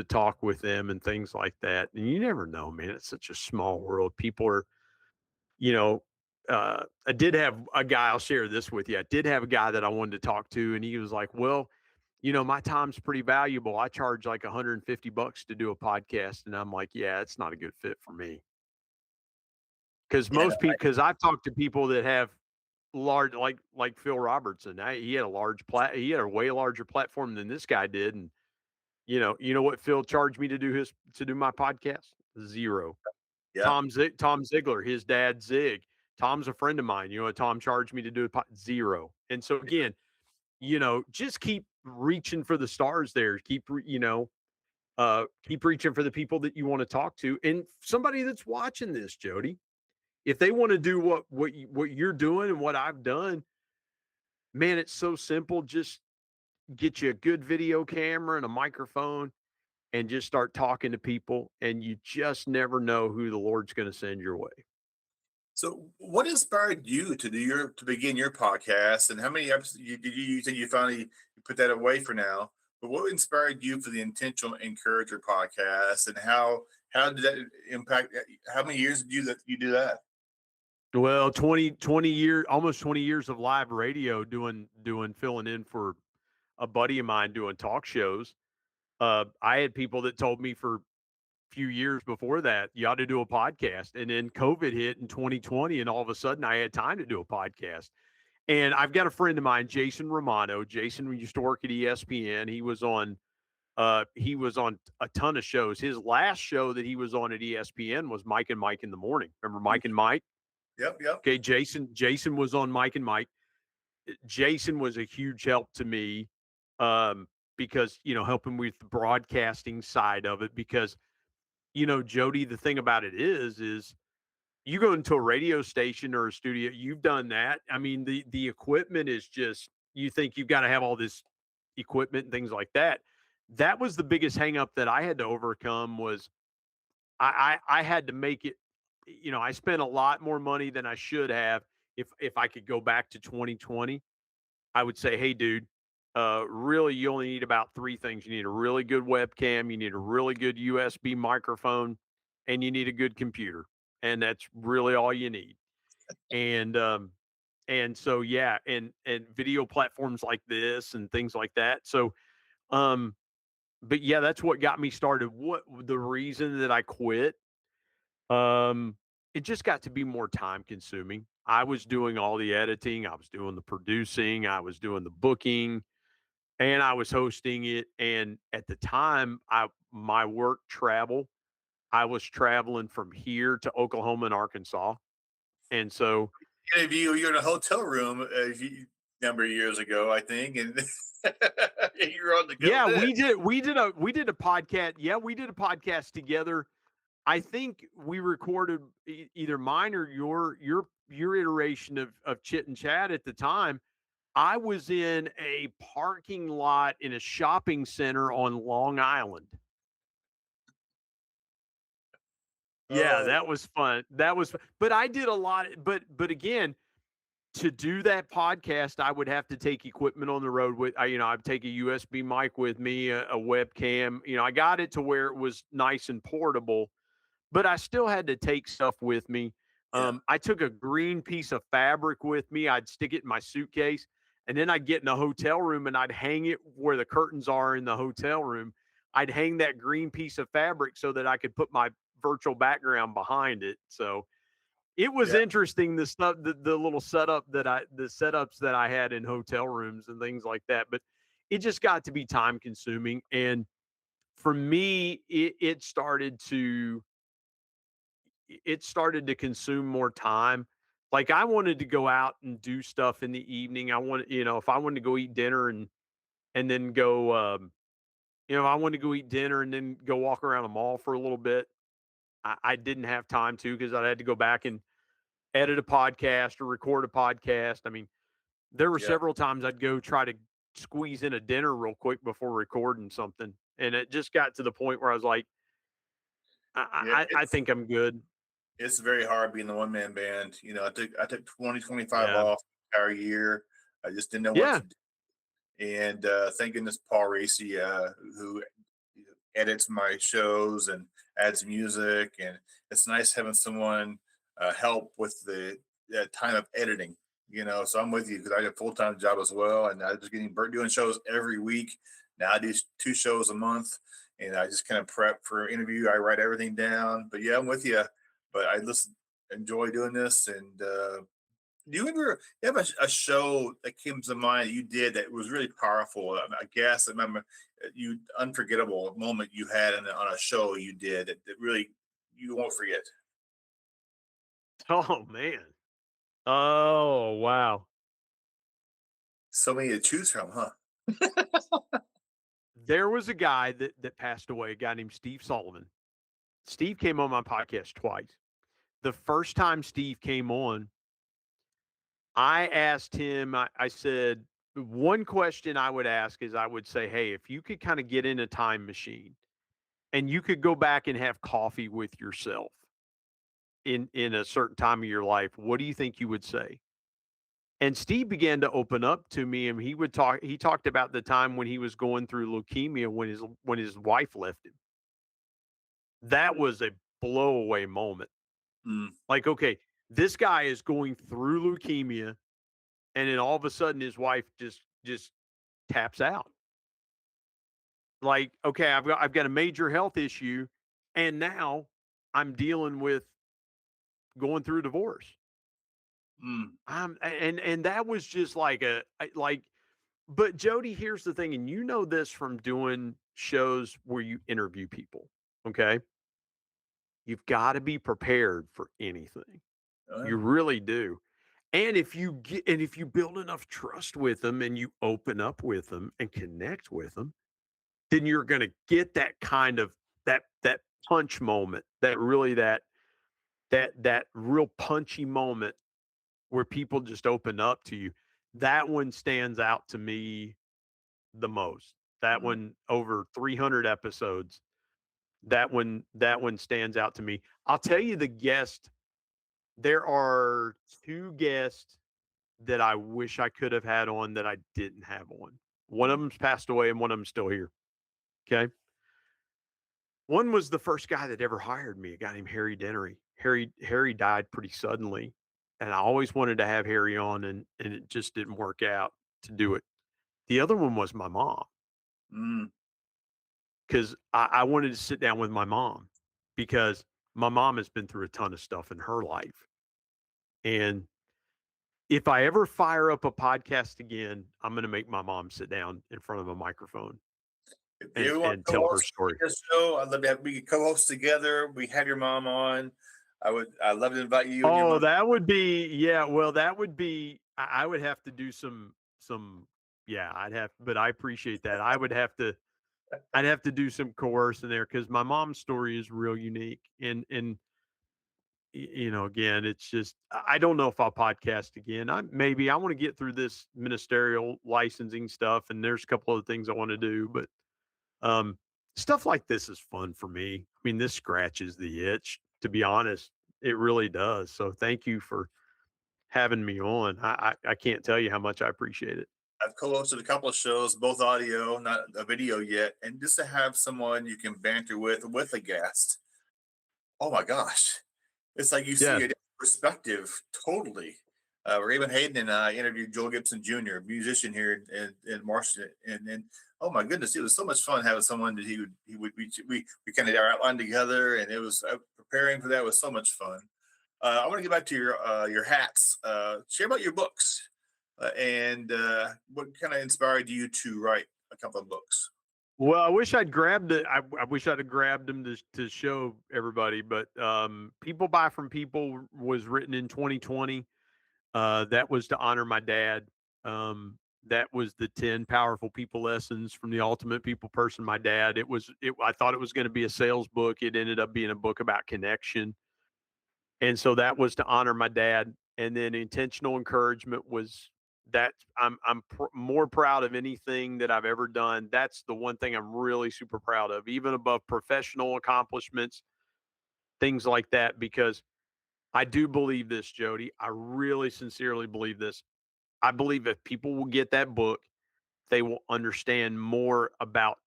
talk with them and things like that. And you never know, man. It's such a small world. People are, you know, I did have a guy, I'll share this with you. I did have a guy that I wanted to talk to, and he was like, well, my time's pretty valuable. I charge like $150 to do a podcast. And I'm like, yeah, it's not a good fit for me. Yeah, Because I've talked to people that have large, like Phil Robertson. He had he had a way larger platform than this guy did. And you know what Phil charged me to do my podcast? Zero. yeah. Tom Ziegler, his dad Zig. Tom's a friend of mine. You know what Tom charged me to do zero. And so again, just keep reaching for the stars there. Keep reaching for the people that you want to talk to. And somebody that's watching this, Jody, if they want to do what you're doing and what I've done, man, it's so simple. Just get you a good video camera and a microphone and just start talking to people, and you just never know who the Lord's going to send your way. So, what inspired you to begin your podcast, and how many episodes you said you finally put that away for now? But what inspired you for the Intentional Encourager podcast, and how did that impact? How many years did you do that? Well, 20 years, almost 20 years of live radio filling in for a buddy of mine doing talk shows. I had people that told me for a few years before that, you ought to do a podcast. And then COVID hit in 2020, and all of a sudden I had time to do a podcast. And I've got a friend of mine, Jason Romano. Jason used to work at ESPN. He was on a ton of shows. His last show that he was on at ESPN was Mike and Mike in the Morning. Remember Mike and Mike? Yep, yep. Okay, Jason was on Mike and Mike. Jason was a huge help to me, because helping with the broadcasting side of it. Because Jody, the thing about it is you go into a radio station or a studio, you've done that. I mean, the equipment is just, you think you've got to have all this equipment and things like that. That was the biggest hang up that I had to overcome was I had to make it, I spent a lot more money than I should have. If I could go back to 2020, I would say, hey, dude, really, you only need about three things. You need a really good webcam, you need a really good USB microphone, and you need a good computer. And that's really all you need. And so yeah, and video platforms like this and things like that. So um, but yeah, that's what got me started. What the reason that I quit? Um, it just got to be more time consuming. I was doing all the editing, I was doing the producing, I was doing the booking, and I was hosting it. And at the time, I my work travel, I was traveling from here to Oklahoma and Arkansas. And so, Interview, you're in a hotel room number of years ago, I think, and you're on the go yeah, then. we did a podcast. Yeah, we did a podcast together. I think we recorded either mine or your iteration of Chit and Chat at the time. I was in a parking lot in a shopping center on Long Island. Yeah, Oh, that was fun. That was but I did a lot, but again, to do that podcast, I would have to take equipment on the road with I'd take a USB mic with me, a webcam. I got it to where it was nice and portable, but I still had to take stuff with me. yeah, I took a green piece of fabric with me. I'd stick it in my suitcase, and then I'd get in a hotel room and I'd hang it where the curtains are in the hotel room. I'd hang that green piece of fabric so that I could put my virtual background behind it. So it was yeah. interesting the stuff, the little the setups that I had in hotel rooms and things like that. But it just got to be time consuming, and for me, it started to consume more time. Like I wanted to go out and do stuff in the evening. I wanted, if I wanted to go eat dinner and then go, I wanted to go eat dinner and then go walk around the mall for a little bit. I didn't have time to because I had to go back and edit a podcast or record a podcast. I mean, there were Yeah. several times I'd go try to squeeze in a dinner real quick before recording something, and it just got to the point where I was like, Yeah, I think I'm good. it's very hard being the one man band. I took 2025 Yeah, off the entire year. I just didn't know what yeah. to do. And thank goodness Paul Racy, who edits my shows and adds music, and it's nice having someone help with the time of editing. So I'm with you because I have a full time job as well, and I was getting burnt doing shows every week. Now I do two shows a month, and I just kind of prep for interview. I write everything down. But yeah, I'm with you. But I listen, enjoy doing this, and do you have a show that came to mind that you did that was really powerful? I guess I remember you unforgettable moment you had on a show you did that really you won't forget. Oh man. Oh wow. So many to choose from, huh? There was a guy that passed away, a guy named Steve Sullivan. Steve came on my podcast twice. The first time Steve came on, I asked him, I said, one question I would ask is I would say, hey, if you could kind of get in a time machine and you could go back and have coffee with yourself in a certain time of your life, what do you think you would say? And Steve began to open up to me, and he talked about the time when he was going through leukemia when his wife left him. That was a blow away moment. Mm, Like, okay, this guy is going through leukemia, and then all of a sudden his wife just taps out. Like, okay, I've got a major health issue, and now I'm dealing with going through divorce. mm. And that was just like but Jody, here's the thing, and you know this from doing shows where you interview people. Okay. You've got to be prepared for anything. Uh, You really do. And if you build enough trust with them and you open up with them and connect with them, then you're going to get that kind of that punch moment, that really that that real punchy moment where people just open up to you. That one stands out to me the most. That Mm. one over 300 episodes. That one stands out to me. I'll tell you the guest. There are two guests that I wish I could have had on that I didn't have on. One of Mm. them's passed away and one of them's still here. Okay. One was the first guy that ever hired me, a guy named Harry Dennery. Harry died pretty suddenly. And I always wanted to have Harry on and it just didn't work out to do it. The other one was my mom Mm. because I wanted to sit down with my mom because my mom has been through a ton of stuff in her life. And if I ever fire up a podcast again, I'm going to make my mom sit down in front of a microphone If and you want and to tell her co-host story. this show, I'd love to have we could co-host together. We have your mom on. I'd love to invite you and your Oh, mom. that would be yeah, well, that would be I would have to do some yeah, I'd have but I appreciate that. I'd have to do some coercing there because my mom's story is real unique. And again, it's just I don't know if I'll podcast again. I want to get through this ministerial licensing stuff and there's a couple other things I want to do, but um stuff like this is fun for me. I mean, this scratches the itch, to be honest. It really does. So thank you for having me on. I can't tell you how much I appreciate it. I've co-hosted a couple of shows, both audio, not a video yet, and just to have someone you can banter with a guest. Oh my gosh, it's like you see Yes. a different perspective totally. Raven Hayden and I interviewed Joel Gibson Jr., a musician here in Marshall, and oh my goodness, it was so much fun having someone that we kind of outlined together, and it was preparing for that was so much fun. I want to get back to your hats. Share about your books and what kind of inspired you to write a couple of books. Well, I wish I'd grabbed it. I wish I'd have grabbed them to show everybody. But People Buy from People was written in 2020. That was to honor my dad. That was the 10 powerful people lessons from the ultimate people person, my dad. I thought it was going to be a sales book. It ended up being a book about connection. And so that was to honor my dad. And then intentional encouragement was that more proud of anything that I've ever done. That's the one thing I'm really super proud of, even above professional accomplishments, things like that, because I do believe this, Jody. I really sincerely believe this. I believe if people will get that book, they will understand more about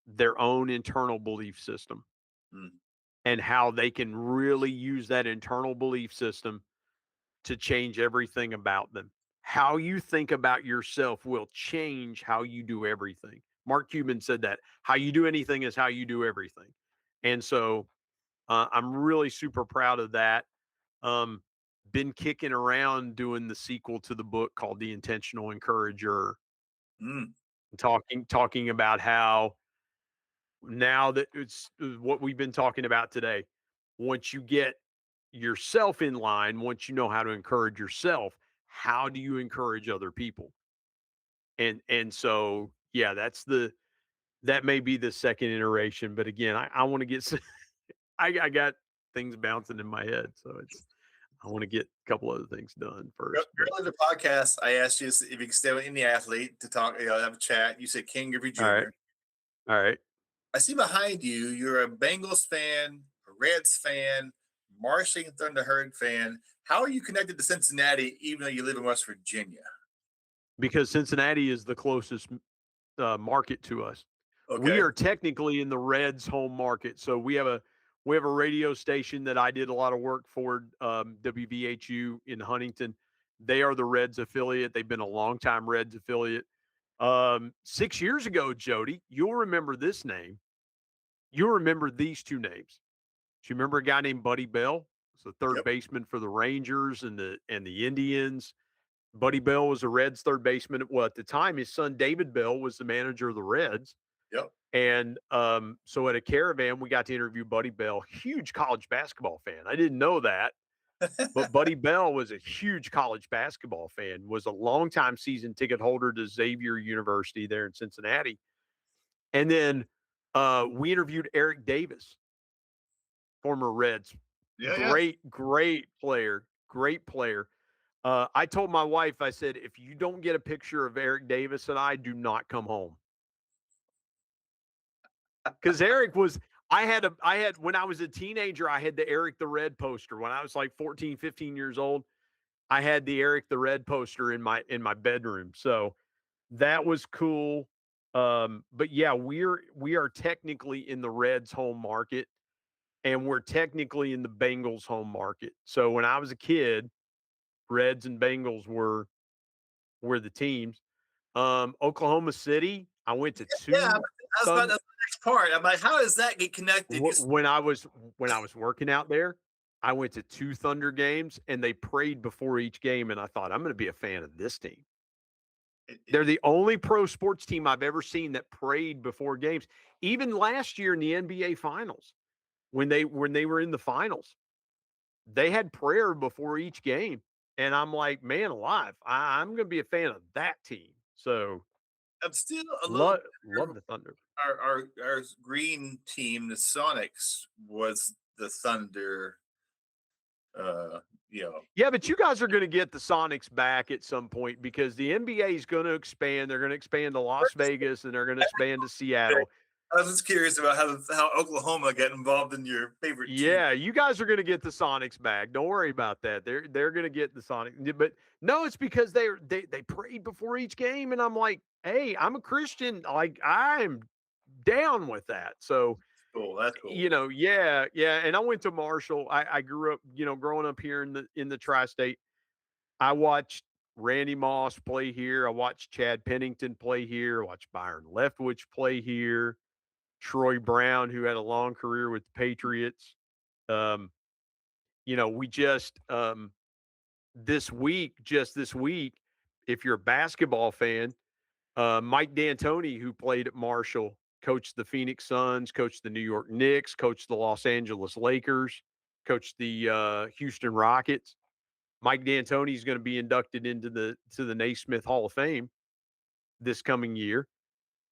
their own internal belief system Mm. and how they can really use that internal belief system to change everything about them. How you think about yourself will change how you do everything. Mark Cuban said that. How you do anything is how you do everything. And so I'm really super proud of that. Um, been kicking around doing the sequel to the book called The Intentional Encourager, Mm. talking about how now that it's what we've been talking about today. Once you get yourself in line, once you know how to encourage yourself, how do you encourage other people? And so yeah, that may be the second iteration, but again, I want to get I got things bouncing in my head, so I want to get a couple other things done first. But Earlier in the podcast, I asked you if you could stay with any athlete to talk, have a chat. You said King Griffey all right, Jr. all right. I see behind you, you're a Bengals fan, a Reds fan, Marching Thunder Herd fan. How are you connected to Cincinnati, even though you live in West Virginia? Because Cincinnati is the closest market to us. We Okay. are technically in the Reds' home market, so we have a radio station that I did a lot of work for, WVHU in Huntington. They are the Reds affiliate. They've been a long time Reds affiliate. 6 years ago, Jody, you'll remember this name. You'll remember these two names. Do you remember a guy named Buddy Bell? He's the third Yep. baseman for the Rangers and the Indians. Buddy Bell was a Reds third baseman. Well, at the time, his son David Bell was the manager of the Reds. Yep. And so at a caravan, we got to interview Buddy Bell, huge college basketball fan. I didn't know that, but Buddy Bell was a huge college basketball fan, was a longtime season ticket holder to Xavier University there in Cincinnati. And then we interviewed Eric Davis, former Reds Yeah, yeah. Great player, great player. I told my wife, I said, if you don't get a picture of Eric Davis and I, do not come home. Because Eric was, I had, when I was a teenager, I had the Eric the Red poster. When I was like 14, 15 years old, I had the Eric the Red poster in my bedroom. So that was cool. But yeah, we are technically in the Reds home market and we're technically in the Bengals home market. So when I was a kid, Reds and Bengals were the teams. Oklahoma City, I went to Yeah, two that's the next part. I'm like, how does that get connected? when I was working out there, I went to 2 Thunder games and they prayed before each game and I thought I'm going to be a fan of this team. It They're the only pro sports team I've ever seen that prayed before games. Even last year in the NBA finals, when they were in the finals, they had prayer before each game. And I'm like, man alive, I'm going to be a fan of that team. So I'm still a little love the Thunder. our green team, the Sonics, was the Thunder. Uh, you know, Yeah, but you guys are going to get the Sonics back at some point because the NBA is going to expand. They're going to expand to Las Vegas and they're going to expand to Seattle. I was just curious about how Oklahoma got involved in your favorite team. Yeah, you guys are going to get the Sonics back. Don't worry about that. They're going to get the Sonics. But no, it's because they prayed before each game, and I'm like, hey, I'm a Christian. Like I'm down with that. So Cool, that's cool. you know, yeah, yeah. And I went to Marshall. I grew up, growing up here in the tri-state. I watched Randy Moss play here. I watched Chad Pennington play here. I watched Byron Leftwich play here. Troy Brown, who had a long career with the Patriots. Um, we just just this week, if you're a basketball fan, Mike D'Antoni, who played at Marshall, coached the Phoenix Suns, coached the New York Knicks, coached the Los Angeles Lakers, coached the Houston Rockets. Mike D'Antoni is going to be inducted into the Naismith Hall of Fame this coming year.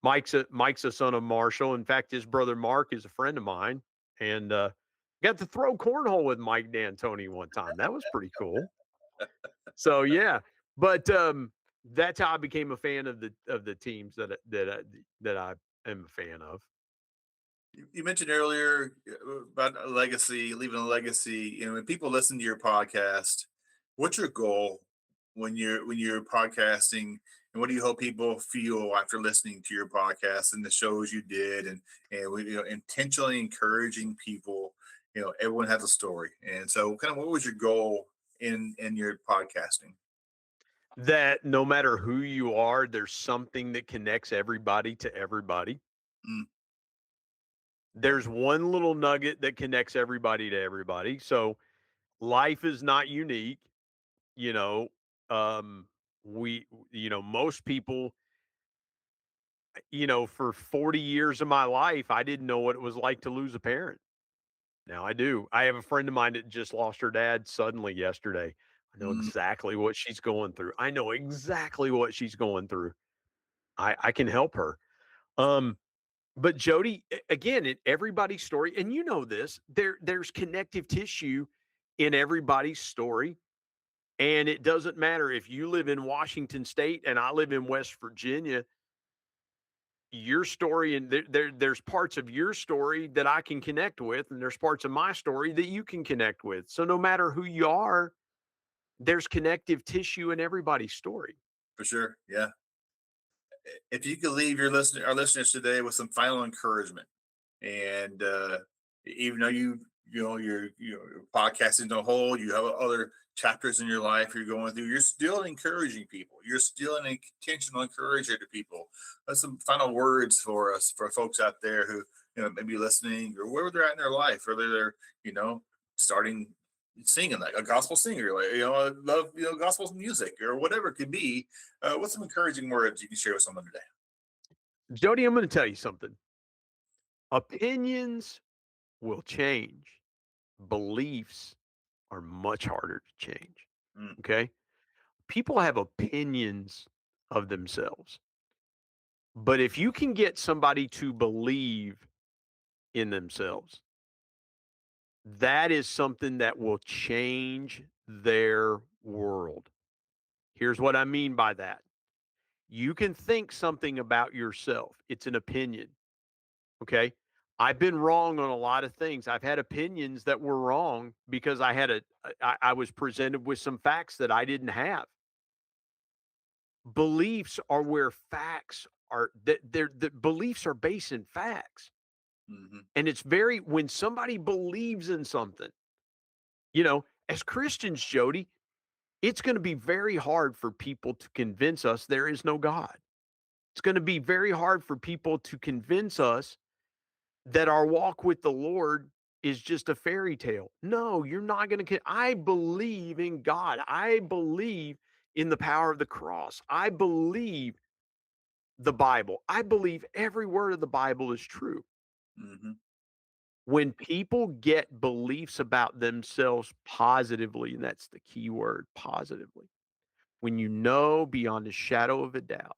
Mike's a son of Marshall. In fact, his brother Mark is a friend of mine, and got to throw cornhole with Mike D'Antoni one time. That was pretty cool. So yeah, but that's how I became a fan of the teams that I am a fan of. You mentioned earlier about a legacy, leaving a legacy. When people listen to your podcast, what's your goal when you're podcasting, and what do you hope people feel after listening to your podcast and the shows you did, and intentionally encouraging people. Everyone has a story, and so kind of what was your goal in your podcasting? That no matter who you are, there's something that connects everybody to everybody. Mm, yeah, There's one little nugget that connects everybody to everybody. So life is not unique. You know, um, most people, for 40 years of my life, I didn't know what it was like to lose a parent. Now I do. I have a friend of mine that just lost her dad suddenly yesterday. I know mm, exactly what she's going through. I know exactly what she's going through. I can help her. Um, but Jody, again, in everybody's story, and you know this, there's connective tissue in everybody's story. And it doesn't matter if you live in Washington State and I live in West Virginia, your story and there's parts of your story that I can connect with, and there's parts of my story that you can connect with. So no matter who you are, there's connective tissue in everybody's story. for sure. Yeah. If you could leave our listeners today with some final encouragement, and even though you're podcasting the whole, you have other chapters in your life you're going through, you're still encouraging people. You're still an intentional encourager to people. That's some final words for us, for folks out there who maybe listening or wherever they're at in their life, whether they're starting singing like a gospel singer, like love gospel music or whatever it could be. What's some encouraging words you can share with someone today? Jody, I'm going to tell you something. Opinions will change. Beliefs are much harder to change. Mm, Okay. People have opinions of themselves. But if you can get somebody to believe in themselves, That is something that will change their world. Here's what I mean by that. You can think something about yourself. It's an opinion. Okay. I've been wrong on a lot of things. I've had opinions that were wrong because I was presented with some facts that I didn't have. Beliefs are where facts are that the beliefs are based in facts. Hmm. And it's very when somebody believes in something, as Christians, Jody, it's going to be very hard for people to convince us there is no God. It's going to be very hard for people to convince us that our walk with the Lord is just a fairy tale. No, you're not going to. I believe in God. I believe in the power of the cross. I believe the Bible. I believe every word of the Bible is true. Hmm. When people get beliefs about themselves positively, and that's the key word, positively, when you know beyond a shadow of a doubt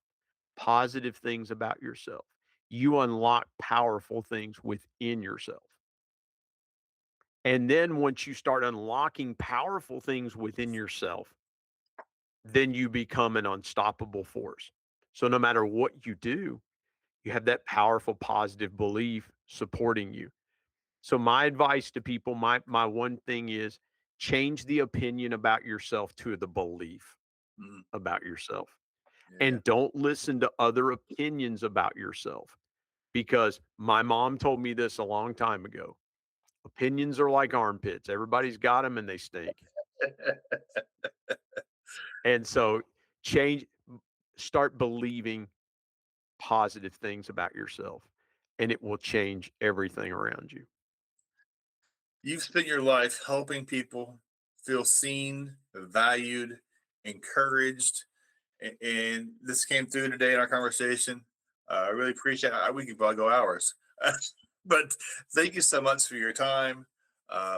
positive things about yourself, you unlock powerful things within yourself. And then once you start unlocking powerful things within yourself, then you become an unstoppable force. So no matter what you do, you have that powerful positive belief supporting you. So my advice to people, my one thing is change the opinion about yourself to the belief Hmm. about yourself. Yeah. And don't listen to other opinions about yourself because my mom told me this a long time ago. Opinions are like armpits. Everybody's got them and they stink. And so change start believing positive things about yourself and it will change everything around you. You've spent your life helping people feel seen, valued, encouraged, and this came through today in our conversation. I really appreciate it. We could probably go hours, but thank you so much for your time.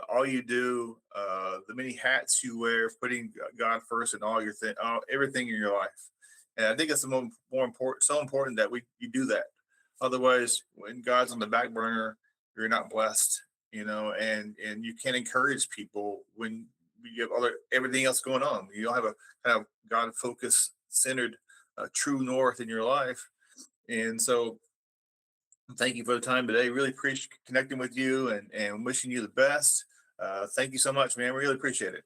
All you do, the many hats you wear, putting God first in all your everything in your life, and I think it's the more important, so important that we you do that. Otherwise, when God's on the back burner, you're not blessed, and you can't encourage people when you have other everything else going on. You don't have a kind of God focus centered true north in your life. And so thank you for the time today. Really appreciate connecting with you and wishing you the best. Thank you so much, man. We really appreciate it.